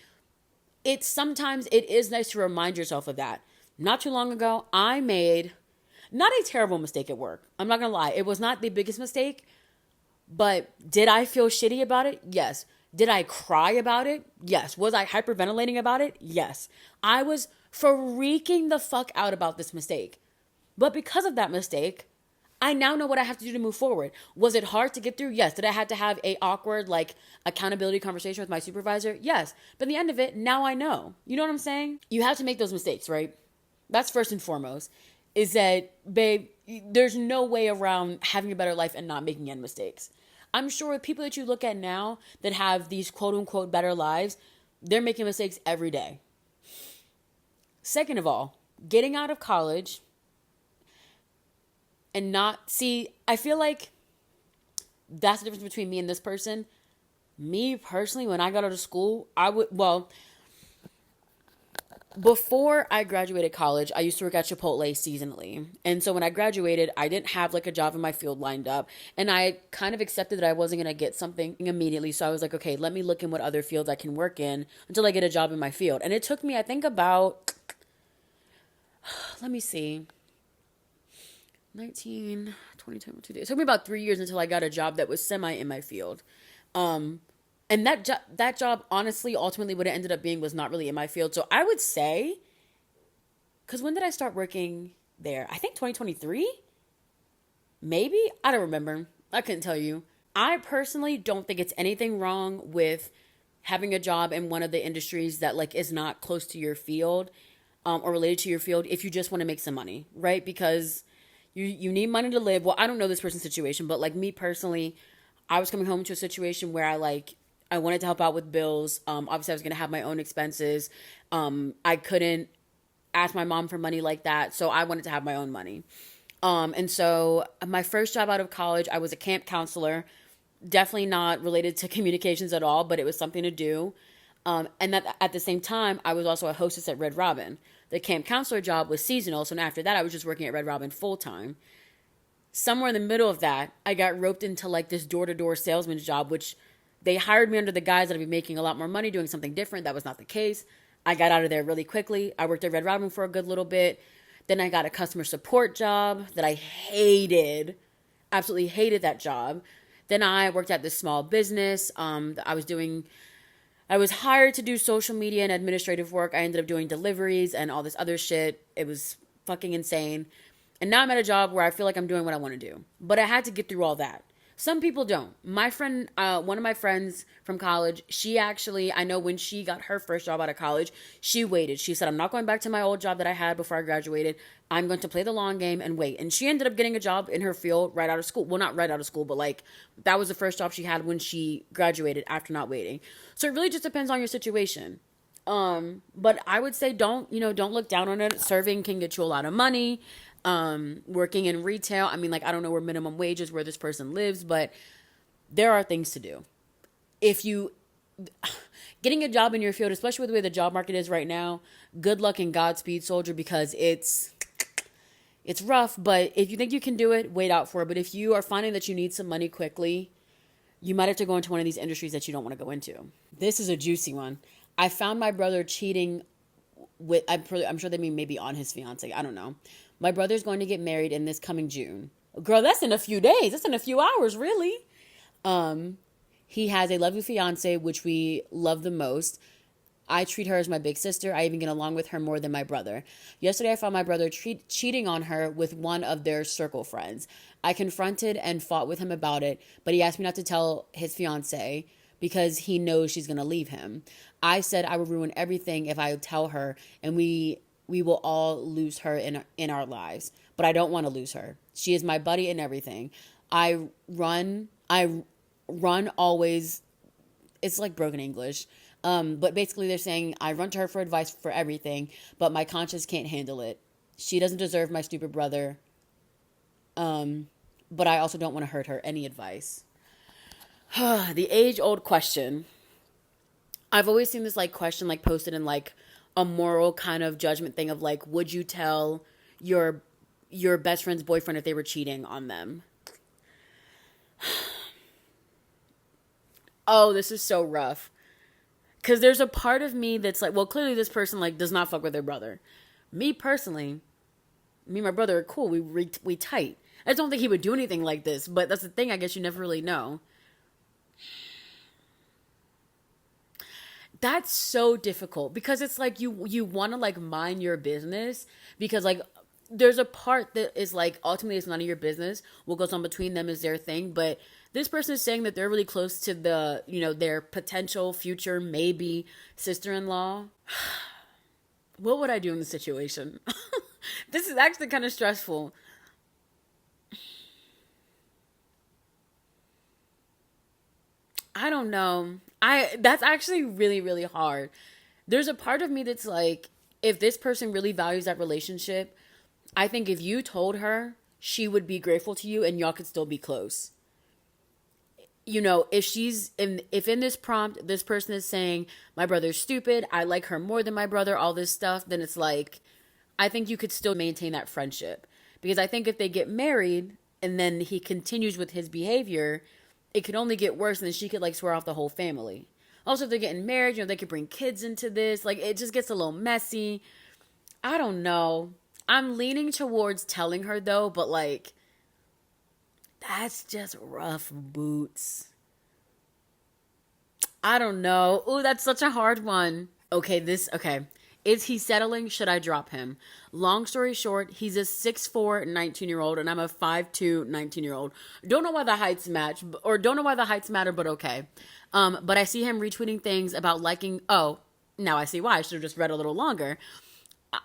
A: sometimes it is nice to remind yourself of that. Not too long ago, I made not a terrible mistake at work. I'm not going to lie. It was not the biggest mistake, but did I feel shitty about it? Yes. Did I cry about it? Yes. Was I hyperventilating about it? Yes. I was freaking the fuck out about this mistake. But because of that mistake, I now know what I have to do to move forward. Was it hard to get through? Yes. Did I have to have a awkward, like, accountability conversation with my supervisor? Yes. But at the end of it, now I know. You know what I'm saying? You have to make those mistakes, right? That's first and foremost. Is that, babe, there's no way around having a better life and not making any mistakes. I'm sure people that you look at now that have these quote-unquote better lives, they're making mistakes every day. Second of all, getting out of college and I feel like that's the difference between me and this person. Me personally, when I got out of school, before I graduated college, I used to work at Chipotle seasonally. And so when I graduated, I didn't have like a job in my field lined up. And I kind of accepted that I wasn't going to get something immediately. So I was like, okay, let me look in what other fields I can work in until I get a job in my field. And it took me, I think about, let me see, 19, 20, 22 days. It took me about 3 years until I got a job that was semi in my field. And that job, honestly, ultimately, what it ended up being was not really in my field. So I would say, because when did I start working there? I think 2023. Maybe? I don't remember. I couldn't tell you. I personally don't think it's anything wrong with having a job in one of the industries that like is not close to your field, or related to your field if you just want to make some money, right? Because you need money to live. Well, I don't know this person's situation, but like me personally, I was coming home to a situation where I wanted to help out with bills. Obviously, I was going to have my own expenses. I couldn't ask my mom for money like that, so I wanted to have my own money. And so my first job out of college, I was a camp counselor. Definitely not related to communications at all, but it was something to do. And that at the same time, I was also a hostess at Red Robin. The camp counselor job was seasonal, so after that, I was just working at Red Robin full time. Somewhere in the middle of that, I got roped into like this door to door salesman's job, which they hired me under the guise that I'd be making a lot more money doing something different. That was not the case. I got out of there really quickly. I worked at Red Robin for a good little bit. Then I got a customer support job that I hated. Absolutely hated that job. Then I worked at this small business. I was hired to do social media and administrative work. I ended up doing deliveries and all this other shit. It was fucking insane. And now I'm at a job where I feel like I'm doing what I want to do. But I had to get through all that. Some people don't. My friend, one of my friends from college, she actually, I know when she got her first job out of college, she waited. She said, I'm not going back to my old job that I had before I graduated. I'm going to play the long game and wait. And she ended up getting a job in her field right out of school. Well, not right out of school, but like that was the first job she had when she graduated after not waiting. So it really just depends on your situation. But I would say don't look down on it. Serving can get you a lot of money. Working in retail, I mean, like, I don't know where minimum wage is where this person lives, but there are things to do. If you getting a job in your field, especially with the way the job market is right now, good luck and Godspeed, soldier, because it's rough. But if you think you can do it, wait out for it. But if you are finding that you need some money quickly, you might have to go into one of these industries that you don't want to go into. This is a juicy one. I found my brother cheating with, I'm sure they mean maybe on his fiance. I don't know. My brother's going to get married in this coming June. Girl, that's in a few days. That's in a few hours, really. He has a lovely fiance, which we love the most. I treat her as my big sister. I even get along with her more than my brother. Yesterday, I found my brother cheating on her with one of their circle friends. I confronted and fought with him about it, but he asked me not to tell his fiance because he knows she's going to leave him. I said I would ruin everything if I would tell her, and we will all lose her in our lives. But I don't want to lose her. She is my buddy and everything. I run always. It's like broken English. But basically they're saying I run to her for advice for everything, but my conscience can't handle it. She doesn't deserve my stupid brother. But I also don't want to hurt her. Any advice? The age-old question. I've always seen this like question like posted in like a moral kind of judgment thing of like, would you tell your best friend's boyfriend if they were cheating on them? Oh, this is so rough. Because there's a part of me that's like, well, clearly this person like does not fuck with their brother. Me personally, me and my brother are cool. We tight. I just don't think he would do anything like this. But that's the thing. I guess you never really know. That's so difficult because it's like you want to like mind your business because like there's a part that is like ultimately it's none of your business. What goes on between them is their thing. But this person is saying that they're really close to the, their potential future, maybe sister-in-law. What would I do in this situation? This is actually kind of stressful. I don't know. That's actually really, really hard. There's a part of me that's like, if this person really values that relationship, I think if you told her, she would be grateful to you and y'all could still be close. If in this prompt, this person is saying, my brother's stupid, I like her more than my brother, all this stuff, then it's like, I think you could still maintain that friendship. Because I think if they get married and then he continues with his behavior, it could only get worse, and then she could like swear off the whole family. Also, if they're getting married, they could bring kids into this. Like, it just gets a little messy. I don't know. I'm leaning towards telling her though, but like, that's just rough boots. I don't know. Ooh, that's such a hard one. Okay. Is he settling? Should I drop him? Long story short, he's a 6'4" 19-year-old and I'm a 5'2" 19-year-old. Don't know why the heights match, or don't know why the heights matter, but okay. But I see him retweeting things about liking, oh, now I see why. I should have just read a little longer.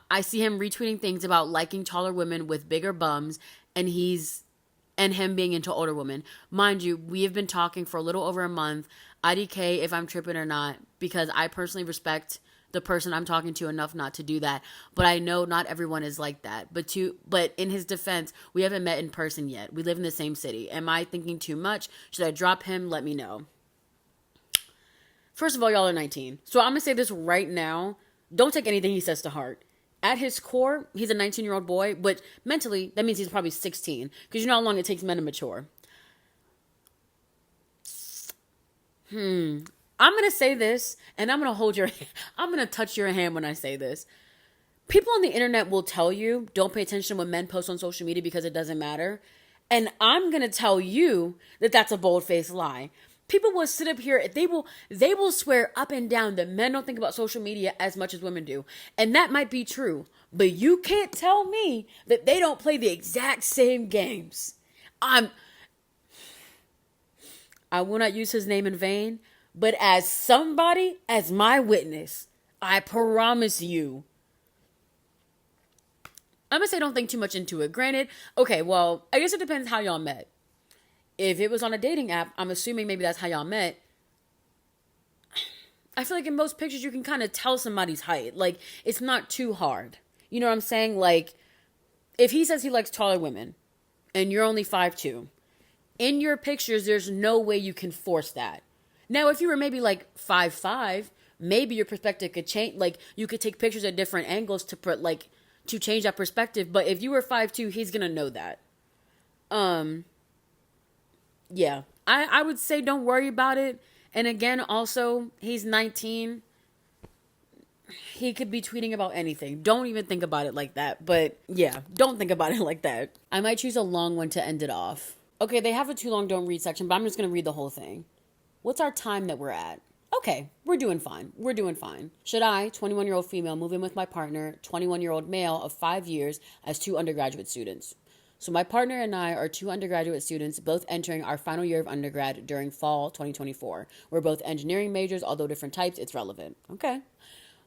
A: I see him retweeting things about liking taller women with bigger bums, and him being into older women. Mind you, we have been talking for a little over a month. IDK if I'm tripping or not, because I personally respect the person I'm talking to enough not to do that. But I know not everyone is like that. But in his defense, we haven't met in person yet. We live in the same city. Am I thinking too much? Should I drop him? Let me know. First of all, y'all are 19. So I'm going to say this right now. Don't take anything he says to heart. At his core, he's a 19-year-old boy, but mentally, that means he's probably 16. Because you know how long it takes men to mature. I'm going to say this, and I'm going to touch your hand when I say this. People on the internet will tell you, don't pay attention when men post on social media because it doesn't matter. And I'm going to tell you that that's a bold-faced lie. People will sit up here, they will swear up and down that men don't think about social media as much as women do. And that might be true, but you can't tell me that they don't play the exact same games. I will not use his name in vain, but as my witness, I promise you. I'm going to say don't think too much into it. Granted, okay, well, I guess it depends how y'all met. If it was on a dating app, I'm assuming maybe that's how y'all met. I feel like in most pictures you can kind of tell somebody's height. Like, it's not too hard. You know what I'm saying? Like, if he says he likes taller women and you're only 5'2", in your pictures, there's no way you can force that. Now, if you were maybe like 5'5", maybe your perspective could change. Like, you could take pictures at different angles to change that perspective. But if you were 5'2", he's going to know that. Yeah, I would say don't worry about it. And again, also, he's 19. He could be tweeting about anything. Don't even think about it like that. But yeah, don't think about it like that. I might choose a long one to end it off. Okay, they have a too long don't read section, but I'm just going to read the whole thing. What's our time that we're at? Okay, we're doing fine. We're doing fine. Should I, 21-year-old female, move in with my partner, 21-year-old male of 5 years, as 2 undergraduate students? So my partner and I are 2 undergraduate students, both entering our final year of undergrad during fall 2024. We're both engineering majors, although different types, it's relevant. Okay.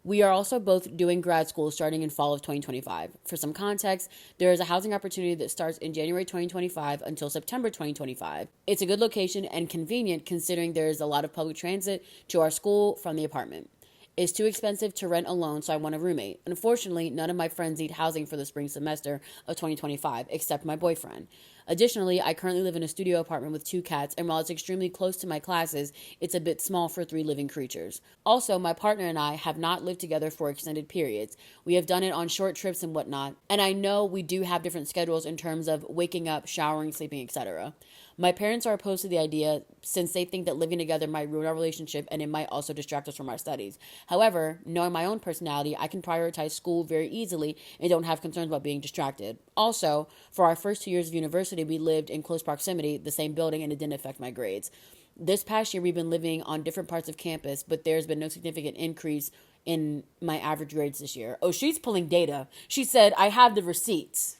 A: We are also both doing grad school starting in fall of 2025. For some context, there is a housing opportunity that starts in January 2025 until September 2025. It's a good location and convenient considering there is a lot of public transit to our school from the apartment. It's too expensive to rent alone, so I want a roommate. Unfortunately, none of my friends need housing for the spring semester of 2025, except my boyfriend. Additionally, I currently live in a studio apartment with 2 cats, and while it's extremely close to my classes, it's a bit small for 3 living creatures. Also, my partner and I have not lived together for extended periods. We have done it on short trips and whatnot, and I know we do have different schedules in terms of waking up, showering, sleeping, etc. My parents are opposed to the idea since they think that living together might ruin our relationship and it might also distract us from our studies. However, knowing my own personality, I can prioritize school very easily and don't have concerns about being distracted. Also, for our first 2 years of university, we lived in close proximity, the same building, and it didn't affect my grades. This past year, we've been living on different parts of campus, but there's been no significant increase in my average grades this year. Oh, she's pulling data. She said, I have the receipts.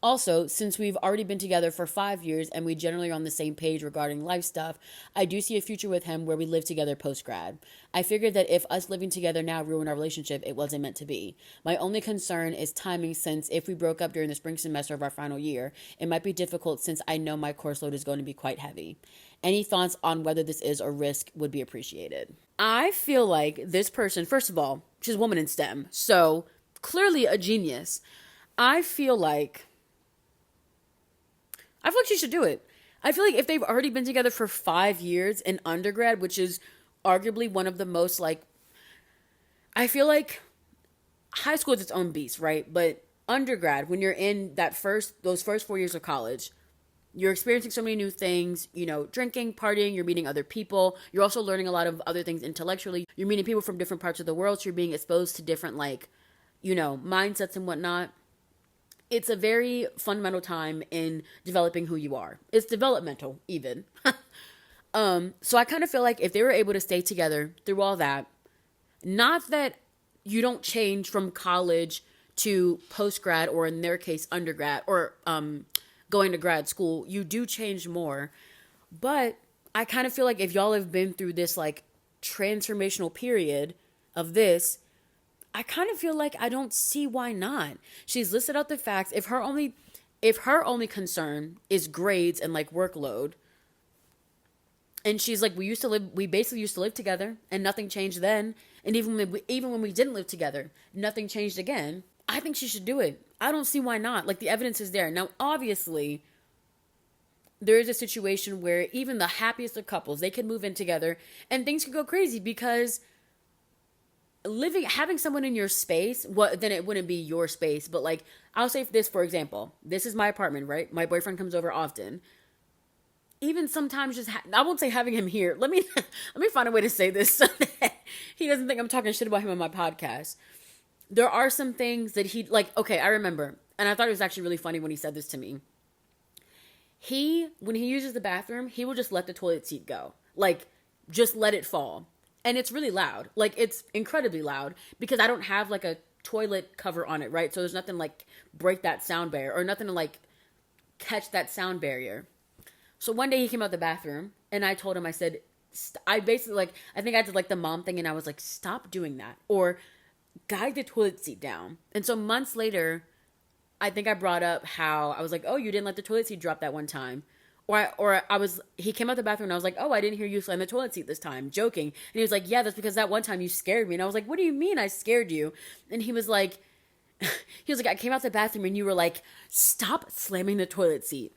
A: Also, since we've already been together for 5 years and we generally are on the same page regarding life stuff, I do see a future with him where we live together post-grad. I figured that if us living together now ruined our relationship, it wasn't meant to be. My only concern is timing, since if we broke up during the spring semester of our final year, it might be difficult since I know my course load is going to be quite heavy. Any thoughts on whether this is a risk would be appreciated. I feel like this person, first of all, she's a woman in STEM, so clearly a genius. I feel like she should do it. I feel like if they've already been together for 5 years in undergrad, which is arguably one of the most, I feel like high school is its own beast, right? But undergrad, when you're in those first 4 years of college, you're experiencing so many new things, drinking, partying, you're meeting other people. You're also learning a lot of other things intellectually. You're meeting people from different parts of the world, so you're being exposed to different, mindsets and whatnot. It's a very fundamental time in developing who you are. It's developmental, even. So I kind of feel like if they were able to stay together through all that, not that you don't change from college to post-grad, or in their case, undergrad, or going to grad school. You do change more. But I kind of feel like if y'all have been through this like transformational period of this, I kind of feel like I don't see why not. She's listed out the facts. If her only concern is grades and like workload, and she's like, we basically used to live together and nothing changed then. And even when we didn't live together, nothing changed again. I think she should do it. I don't see why not. Like, the evidence is there. Now, obviously, there is a situation where even the happiest of couples, they can move in together and things could go crazy, because having someone in your space, then it wouldn't be your space. But like, I'll say this, for example, this is my apartment, right? My boyfriend comes over often. Even sometimes I won't say having him here. Let me find a way to say this so that he doesn't think I'm talking shit about him on my podcast. There are some things that he, like, okay, I remember, and I thought it was actually really funny when he said this to me. When he uses the bathroom, he will just let the toilet seat go. Like, just let it fall. And it's really loud. Like, it's incredibly loud, because I don't have like a toilet cover on it, right? So there's nothing like break that sound barrier, or nothing to like catch that sound barrier. So one day he came out the bathroom and I told him, I said, I basically like, I think I did like the mom thing, and I was like, stop doing that, or guide the toilet seat down. And so months later, I think I brought up how I was like, oh, you didn't let the toilet seat drop that one time. He came out the bathroom and I was like, oh, I didn't hear you slam the toilet seat this time, joking. And he was like, yeah, that's because that one time you scared me. And I was like, what do you mean I scared you? And he was like, I came out the bathroom and you were like, stop slamming the toilet seat.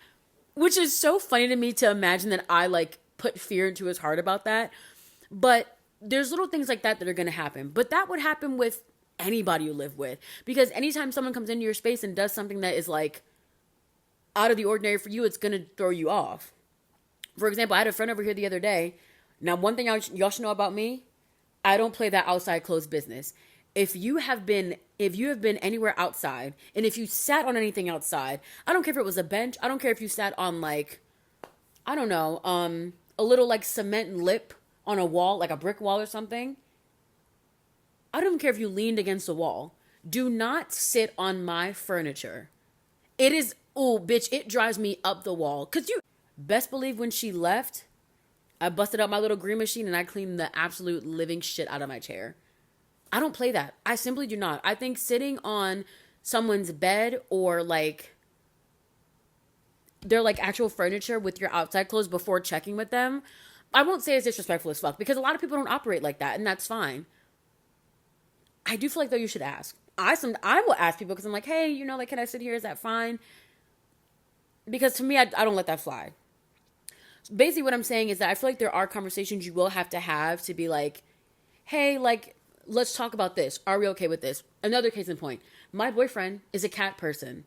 A: Which is so funny to me to imagine that I like put fear into his heart about that. But there's little things like that are going to happen. But that would happen with anybody you live with. Because anytime someone comes into your space and does something that is like out of the ordinary for you, it's going to throw you off. For example, I had a friend over here the other day. Now, one thing y'all should know about me, I don't play that outside closed business. If you have been anywhere outside, and if you sat on anything outside, I don't care if it was a bench, I don't care if you sat on like, I don't know, a little like cement lip on a wall, like a brick wall or something. I don't care if you leaned against a wall. Do not sit on my furniture. It is, oh, bitch, it drives me up the wall. Because you best believe when she left, I busted out my little green machine and I cleaned the absolute living shit out of my chair. I don't play that. I simply do not. I think sitting on someone's bed or like their like actual furniture with your outside clothes before checking with them, I won't say it's disrespectful as fuck, because a lot of people don't operate like that, and that's fine. I do feel like though you should ask. I will ask people, because I'm like, hey, like, can I sit here? Is that fine? Because to me, I don't let that fly. Basically what I'm saying is that I feel like there are conversations you will have to be like, hey, like, let's talk about this. Are we okay with this? Another case in point. My boyfriend is a cat person.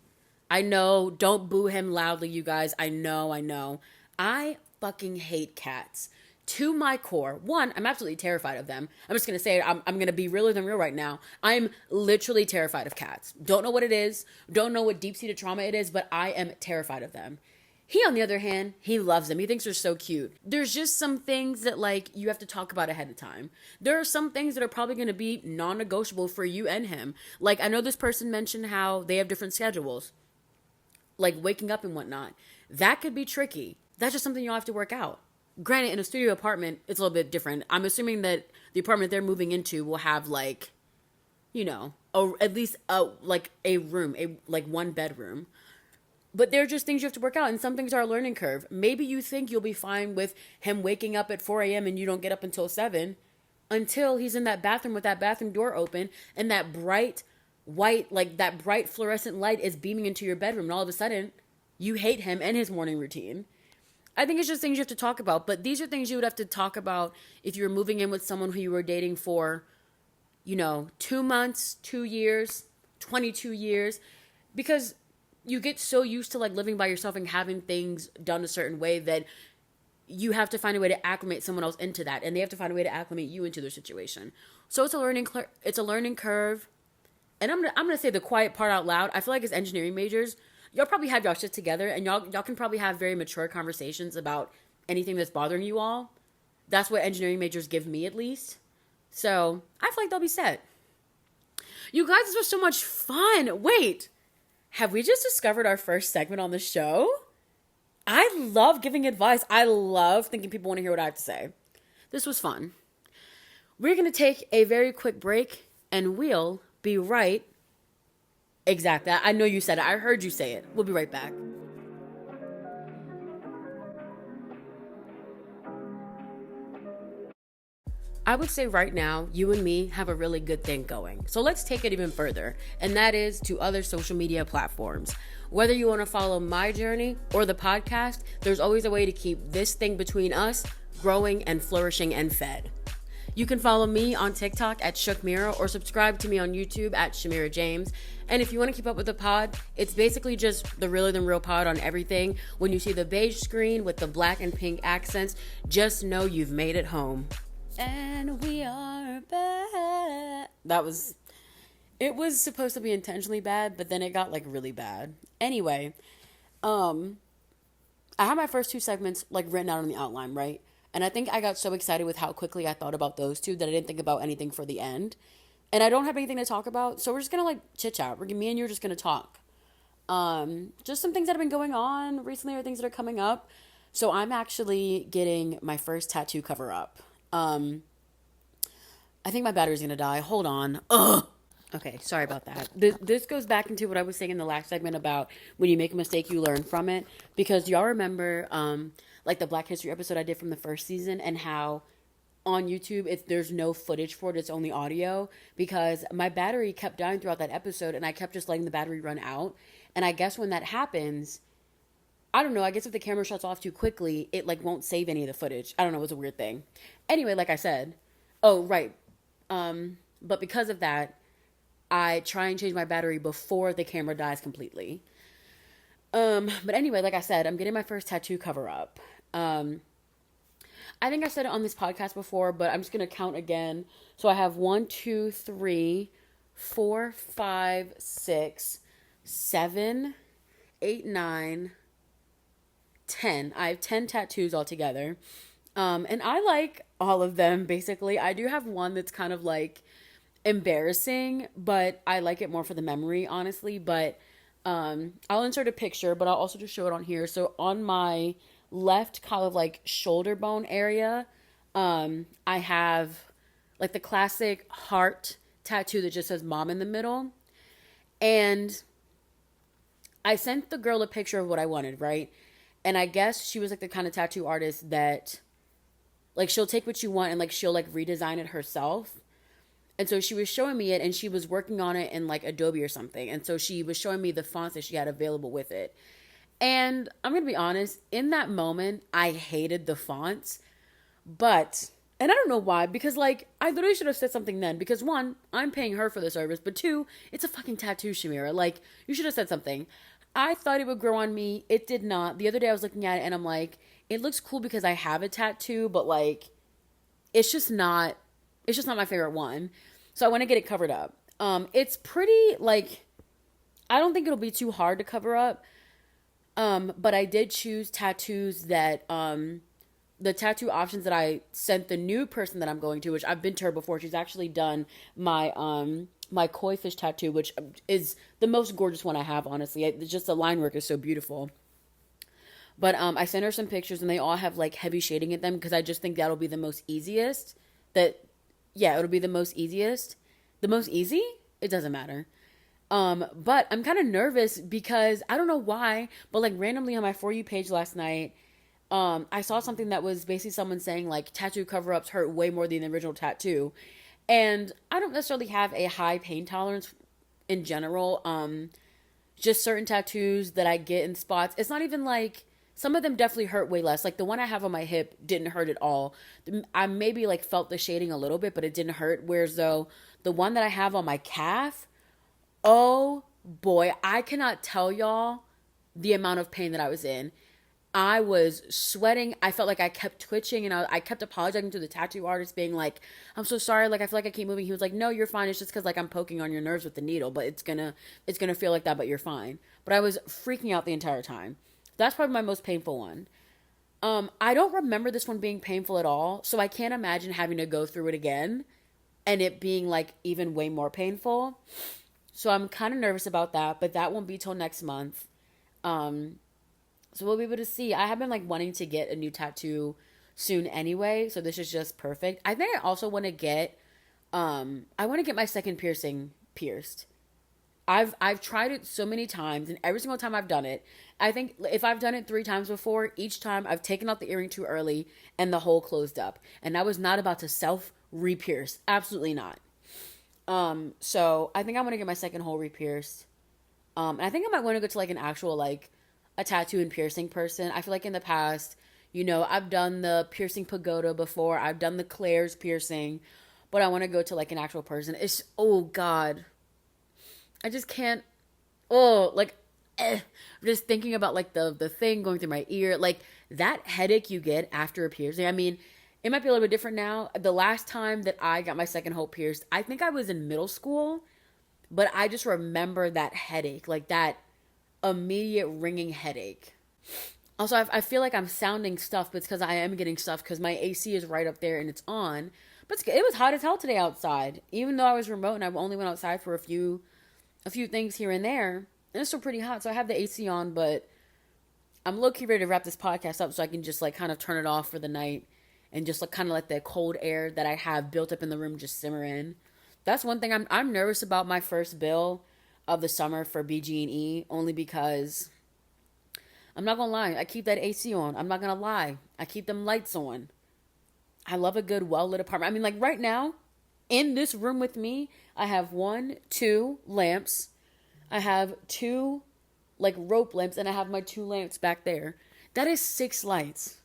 A: I know. Don't boo him loudly, you guys. I know. I fucking hate cats. To my core. One, I'm absolutely terrified of them. I'm just going to say it. I'm going to be realer than real right now. I'm literally terrified of cats. Don't know what it is. Don't know what deep-seated trauma it is, but I am terrified of them. He, on the other hand, he loves them. He thinks they're so cute. There's just some things that, like, you have to talk about ahead of time. There are some things that are probably going to be non-negotiable for you and him. Like, I know this person mentioned how they have different schedules, like waking up and whatnot. That could be tricky. That's just something you'll have to work out. Granted, in a studio apartment, it's a little bit different. I'm assuming that the apartment they're moving into will have, like, at least a room, like one bedroom. But they're just things you have to work out, and some things are a learning curve. Maybe you think you'll be fine with him waking up at 4 a.m. and you don't get up until 7, until he's in that bathroom with that bathroom door open and that bright white, like that bright fluorescent light is beaming into your bedroom, and all of a sudden you hate him and his morning routine. I think it's just things you have to talk about, but these are things you would have to talk about if you were moving in with someone who you were dating for, 2 months, 2 years, 22 years, because you get so used to like living by yourself and having things done a certain way that you have to find a way to acclimate someone else into that, and they have to find a way to acclimate you into their situation. So it's a learning curve. And I'm gonna say the quiet part out loud. I feel like as engineering majors, y'all probably have y'all shit together, and y'all can probably have very mature conversations about anything that's bothering you all. That's what engineering majors give me, at least. So I feel like they'll be set. You guys, this was so much fun. Wait, have we just discovered our first segment on the show? I love giving advice. I love thinking people want to hear what I have to say. This was fun. We're going to take a very quick break, and we'll be right. Exactly. I know you said it. I heard you say it. We'll be right back. I would say right now, you and me have a really good thing going. So let's take it even further, and that is to other social media platforms. Whether you want to follow my journey or the podcast, there's always a way to keep this thing between us growing and flourishing and fed. You can follow me on TikTok at shookmira or subscribe to me on YouTube at Shamira James. And if you want to keep up with the pod, it's basically just the Realer Than Real pod on everything. When you see the beige screen with the black and pink accents, just know you've made it home. And we are back. It was supposed to be intentionally bad, but then it got like really bad. Anyway, I had my first two segments like written out on the outline, right? And I think I got so excited with how quickly I thought about those two that I didn't think about anything for the end. And I don't have anything to talk about, so we're just gonna like chit chat. Me and you are just gonna talk. Just some things that have been going on recently or things that are coming up. So I'm actually getting my first tattoo cover up. I think my battery's gonna die. Hold on. Ugh. Okay, sorry about that. This goes back into what I was saying in the last segment about when you make a mistake, you learn from it. Because y'all remember, like the Black History episode I did from the first season, and how on YouTube there's no footage for it, it's only audio. Because my battery kept dying throughout that episode, and I kept just letting the battery run out. And I guess when that happens, I don't know, I guess if the camera shuts off too quickly, it like won't save any of the footage. I don't know, it's a weird thing. Anyway, like I said, oh, right. But because of that, I try and change my battery before the camera dies completely. But anyway, like I said, I'm getting my first tattoo cover up. I think I said it on this podcast before, but I'm just going to count again. So I have 1, 2, 3, 4, 5, 6, 7, 8, 9, 10. I have 10 tattoos altogether. And I like all of them, basically. I do have one that's kind of like embarrassing, but I like it more for the memory, honestly. But I'll insert a picture, but I'll also just show it on here. So on my left kind of like shoulder bone area, I have like the classic heart tattoo that just says mom in the middle. And I sent the girl a picture of what I wanted, right? And I guess she was like the kind of tattoo artist that like she'll take what you want and like she'll like redesign it herself. And so she was showing me it, and she was working on it in like Adobe or something. And so she was showing me the fonts that she had available with it. And I'm going to be honest, in that moment, I hated the fonts. But, and I don't know why, because like, I literally should have said something then. Because one, I'm paying her for the service. But two, it's a fucking tattoo, Shamira. Like, you should have said something. I thought it would grow on me. It did not. The other day I was looking at it and I'm like, it looks cool because I have a tattoo. But like, it's just not my favorite one. So I want to get it covered up. It's pretty, like, I don't think it'll be too hard to cover up. But I did choose tattoos that, the tattoo options that I sent the new person that I'm going to, which I've been to her before. She's actually done my koi fish tattoo, which is the most gorgeous one I have, honestly. It's just the line work is so beautiful. But I sent her some pictures, and they all have, like, heavy shading in them, because I just think that'll be the most easiest. It'll be the most easiest. The most easy? It doesn't matter. But I'm kind of nervous because I don't know why, but like randomly on my For You page last night, I saw something that was basically someone saying like tattoo cover-ups hurt way more than the original tattoo. And I don't necessarily have a high pain tolerance in general. Just certain tattoos that I get in spots. It's not even like, some of them definitely hurt way less. Like the one I have on my hip didn't hurt at all. I maybe like felt the shading a little bit, but it didn't hurt. Whereas though the one that I have on my calf, oh boy, I cannot tell y'all the amount of pain that I was in. I was sweating. I felt like I kept twitching, and I kept apologizing to the tattoo artist, being like, I'm so sorry. Like, I feel like I keep moving. He was like, no, you're fine. It's just because like I'm poking on your nerves with the needle, but it's gonna feel like that, but you're fine. But I was freaking out the entire time. That's probably my most painful one. I don't remember this one being painful at all, so I can't imagine having to go through it again. and it being like even way more painful. So I'm kind of nervous about that, but that won't be till next month. Um, so we'll be able to see. I have been like wanting to get a new tattoo soon anyway, so this is just perfect. I think I also want to get I want to get my second piercing pierced. I've tried it so many times, and every single time I've done it, I think if I've done it 3 times before, each time I've taken out the earring too early and the hole closed up. And I was not about to self re-pierce. Absolutely not. So I think I'm gonna get my second hole re-pierced. And I think I might want to go to like an actual like a tattoo and piercing person. I feel like in the past, I've done the piercing pagoda before. I've done the Claire's piercing, but I want to go to like an actual person. It's oh god, I just can't. Oh, like, just thinking about like the thing going through my ear, like that headache you get after a piercing. I mean, it might be a little bit different now. The last time that I got my second hole pierced, I think I was in middle school, but I just remember that headache, like that immediate ringing headache. Also, I feel like I'm sounding stuffed, but it's because I am getting stuffed because my AC is right up there and it's on. But it was hot as hell today outside, even though I was remote and I only went outside for a few things here and there. And it's still pretty hot, so I have the AC on, but I'm low-key ready to wrap this podcast up so I can just like kind of turn it off for the night and just like kind of let the cold air that I have built up in the room just simmer in. That's one thing I'm nervous about my first bill of the summer for BG&E, only because I'm not gonna lie, I keep that AC on. I'm not gonna lie, I keep them lights on. I love a good well-lit apartment. I mean, like right now, in this room with me, I have 2 lamps. I have 2 like rope lamps, and I have my 2 lamps back there. That is 6 lights.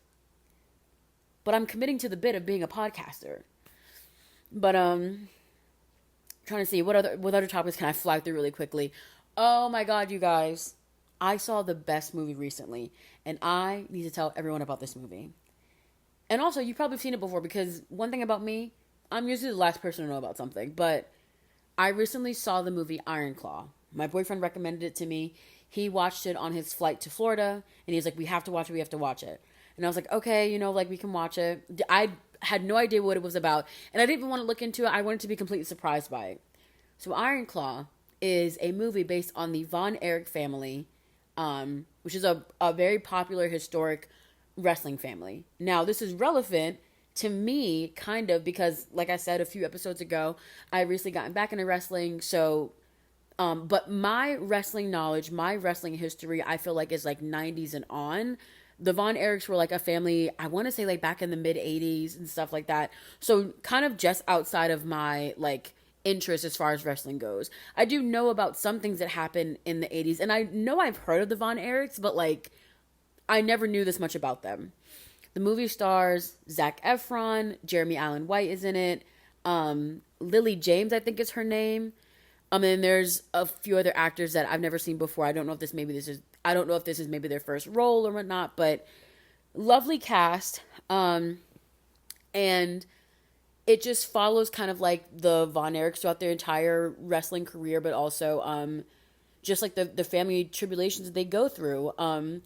A: But I'm committing to the bit of being a podcaster. But trying to see what other topics can I fly through really quickly. Oh my god, you guys. I saw the best movie recently, and I need to tell everyone about this movie. And also, you've probably seen it before, because one thing about me, I'm usually the last person to know about something, but I recently saw the movie Iron Claw. My boyfriend recommended it to me. He watched it on his flight to Florida, and he's like, we have to watch it. And I was like, okay, like we can watch it. I had no idea what it was about, and I didn't even want to look into it. I wanted to be completely surprised by it. So Iron Claw is a movie based on the Von Erich family, which is a very popular historic wrestling family. Now, this is relevant to me, kind of, because, like I said a few episodes ago, I recently gotten back into wrestling, so, but my wrestling knowledge, my wrestling history, I feel like is, like, 90s and on. The Von Erichs were, like, a family, I want to say, like, back in the mid-80s and stuff like that, so kind of just outside of my, like, interest as far as wrestling goes. I do know about some things that happened in the 80s, and I know I've heard of the Von Erichs, but, like, I never knew this much about them. The movie stars Zac Efron, Jeremy Allen White is in it, Lily James, I think is her name. And there's a few other actors that I've never seen before. I don't know if this is maybe their first role or whatnot, but lovely cast. And it just follows kind of like the Von Erichs throughout their entire wrestling career, but also just like the family tribulations that they go through. I'm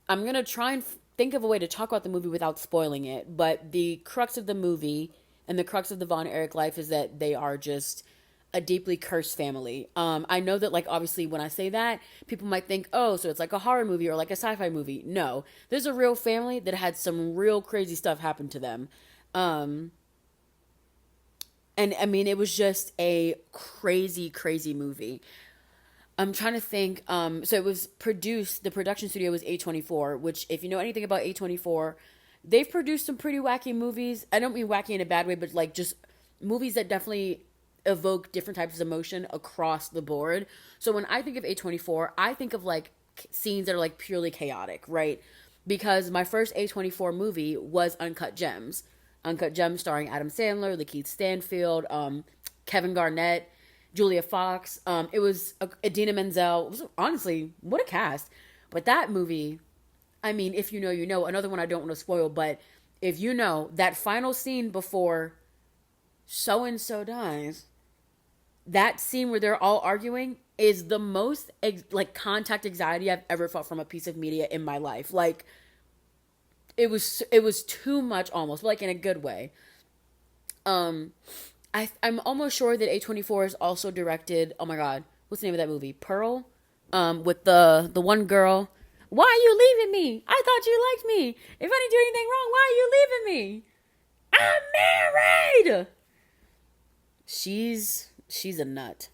A: going to try and think of a way to talk about the movie without spoiling it, but the crux of the movie and the crux of the Von Erich life is that they are just a deeply cursed family. I know that, like, obviously when I say that, people might think, oh, so it's like a horror movie or like a sci-fi movie. No, there's a real family that had some real crazy stuff happen to them. And I mean, it was just a crazy, crazy movie. I'm trying to think. So it was produced, the production studio was A24, which, if you know anything about A24, they've produced some pretty wacky movies. I don't mean wacky in a bad way, but like just movies that definitely evoke different types of emotion across the board. So when I think of A24, I think of like scenes that are like purely chaotic, right? Because my first A24 movie was Uncut Gems. Uncut Gems starring Adam Sandler, Lakeith Stanfield, Kevin Garnett, Julia Fox. It was Idina Menzel. It was, honestly, what a cast. But that movie, I mean, if you know, you know. Another one I don't want to spoil, but if you know, that final scene before so-and-so dies, that scene where they're all arguing is the most, like, contact anxiety I've ever felt from a piece of media in my life. Like, it was too much almost, but like in a good way. I'm almost sure that A24 is also directed. Oh my God, what's the name of that movie? Pearl, with the one girl. Why are you leaving me? I thought you liked me. If I didn't do anything wrong, why are you leaving me? I'm married. She's a nut.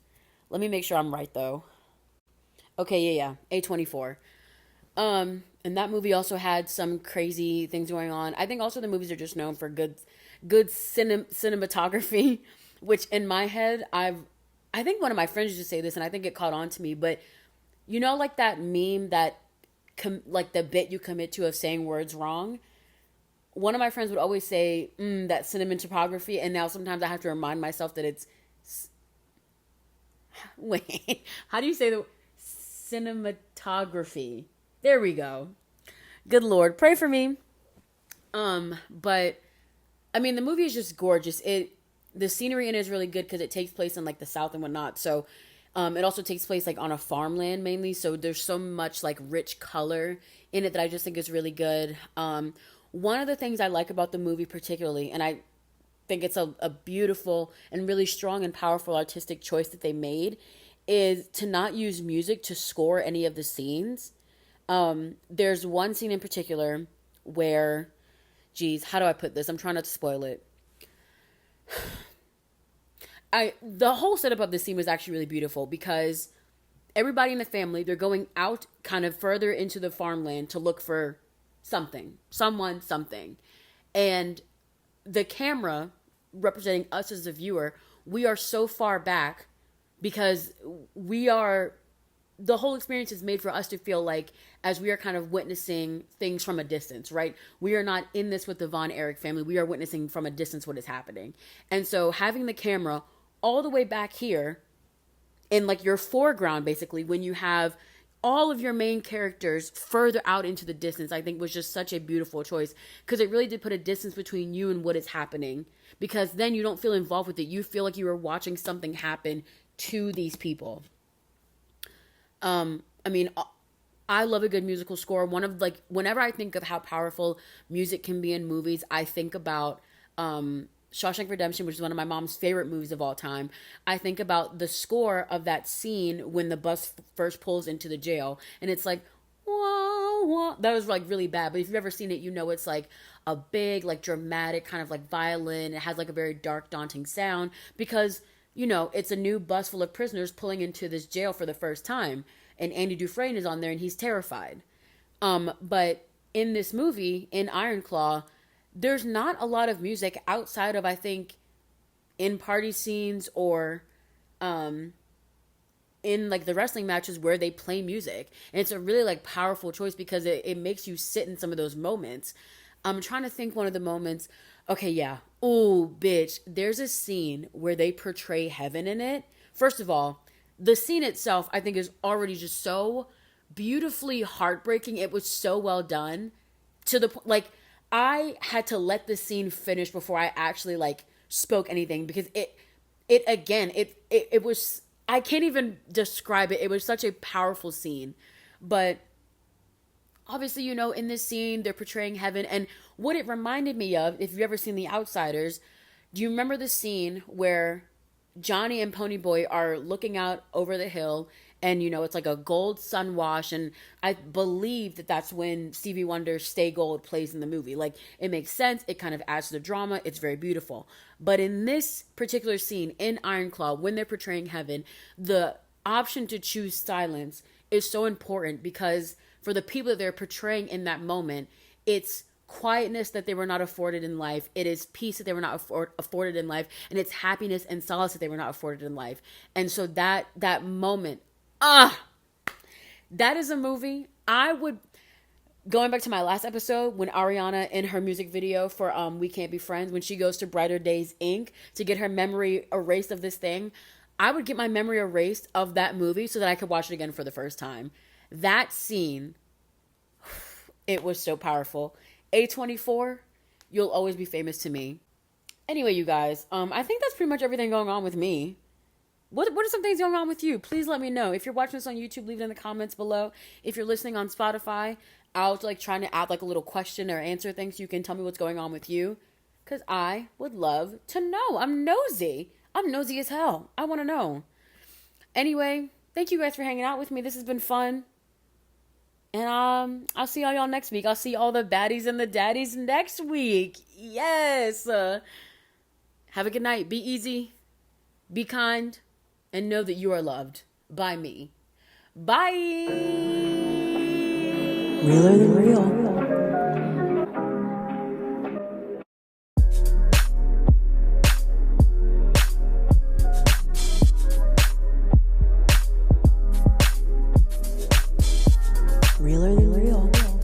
A: Let me make sure I'm right though. Okay, yeah, A24. And that movie also had some crazy things going on. I think also the movies are just known for good cinematography, which in my head I think one of my friends used to say this, and I think it caught on to me. But you know, like that meme that like the bit you commit to of saying words wrong. One of my friends would always say that cinematography, and now sometimes I have to remind myself that it's wait. How do you say the cinematography? There we go. Good Lord, pray for me. But I mean, the movie is just gorgeous. The scenery in it is really good because it takes place in like the South and whatnot. So, it also takes place like on a farmland mainly. So there's so much like rich color in it that I just think is really good. One of the things I like about the movie particularly, and I think it's a beautiful and really strong and powerful artistic choice that they made, is to not use music to score any of the scenes. There's one scene in particular where, geez, how do I put this? I'm trying not to spoil it. The whole setup of the scene was actually really beautiful because everybody in the family, they're going out kind of further into the farmland to look for something. And the camera representing us as a viewer, we are so far back because the whole experience is made for us to feel like as we are kind of witnessing things from a distance, right? We are not in this with the Von Erich family. We are witnessing from a distance what is happening. And so having the camera all the way back here in like your foreground, basically, when you have all of your main characters further out into the distance, I think was just such a beautiful choice because it really did put a distance between you and what is happening, because then you don't feel involved with it. You feel like you are watching something happen to these people. I mean, I love a good musical score. Whenever I think of how powerful music can be in movies, I think about Shawshank Redemption, which is one of my mom's favorite movies of all time. I think about the score of that scene when the bus first pulls into the jail, and it's like, whoa, whoa. That was like really bad, but if you've ever seen it, you know it's like a big, like dramatic kind of like violin. It has like a very dark, daunting sound because, you know, it's a new bus full of prisoners pulling into this jail for the first time. And Andy Dufresne is on there and he's terrified. But in this movie, in Iron Claw, there's not a lot of music outside of, I think, in party scenes or in like the wrestling matches where they play music. And it's a really like powerful choice because it makes you sit in some of those moments. I'm trying to think one of the moments. Okay, yeah. Oh, bitch. There's a scene where they portray heaven in it. First of all, the scene itself, I think, is already just so beautifully heartbreaking. It was so well done to the point, like, I had to let the scene finish before I actually, like, spoke anything because it was, I can't even describe it. It was such a powerful scene. But obviously, you know, in this scene, they're portraying heaven. And what it reminded me of, if you've ever seen The Outsiders, do you remember the scene where Johnny and Ponyboy are looking out over the hill and, you know, it's like a gold sun wash, and I believe that that's when Stevie Wonder's Stay Gold plays in the movie. Like, it makes sense. It kind of adds to the drama. It's very beautiful. But in this particular scene in Iron Claw, when they're portraying heaven, the option to choose silence is so important because for the people that they're portraying in that moment, it's quietness that they were not afforded in life. It is peace that they were not afforded in life, and it's happiness and solace that they were not afforded in life. And so that moment, that is a movie I would, going back to my last episode when Ariana in her music video for We Can't Be Friends, when she goes to Brighter Days Inc. to get her memory erased of this thing, I would get my memory erased of that movie so that I could watch it again for the first time. That scene, it was so powerful. A24, you'll always be famous to me. Anyway, you guys, I think that's pretty much everything going on with me. What are some things going on with you? Please let me know. If you're watching this on YouTube, leave it in the comments below. If you're listening on Spotify, I was like trying to add like a little question or answer thing so you can tell me what's going on with you. because I would love to know. I'm nosy. I'm nosy as hell. I want to know. Anyway, thank you guys for hanging out with me. This has been fun. And I'll see all y'all next week. I'll see all the baddies and the daddies next week. Yes. Have a good night. Be easy. Be kind. And know that you are loved by me. Bye.
B: Realer than real. Realer than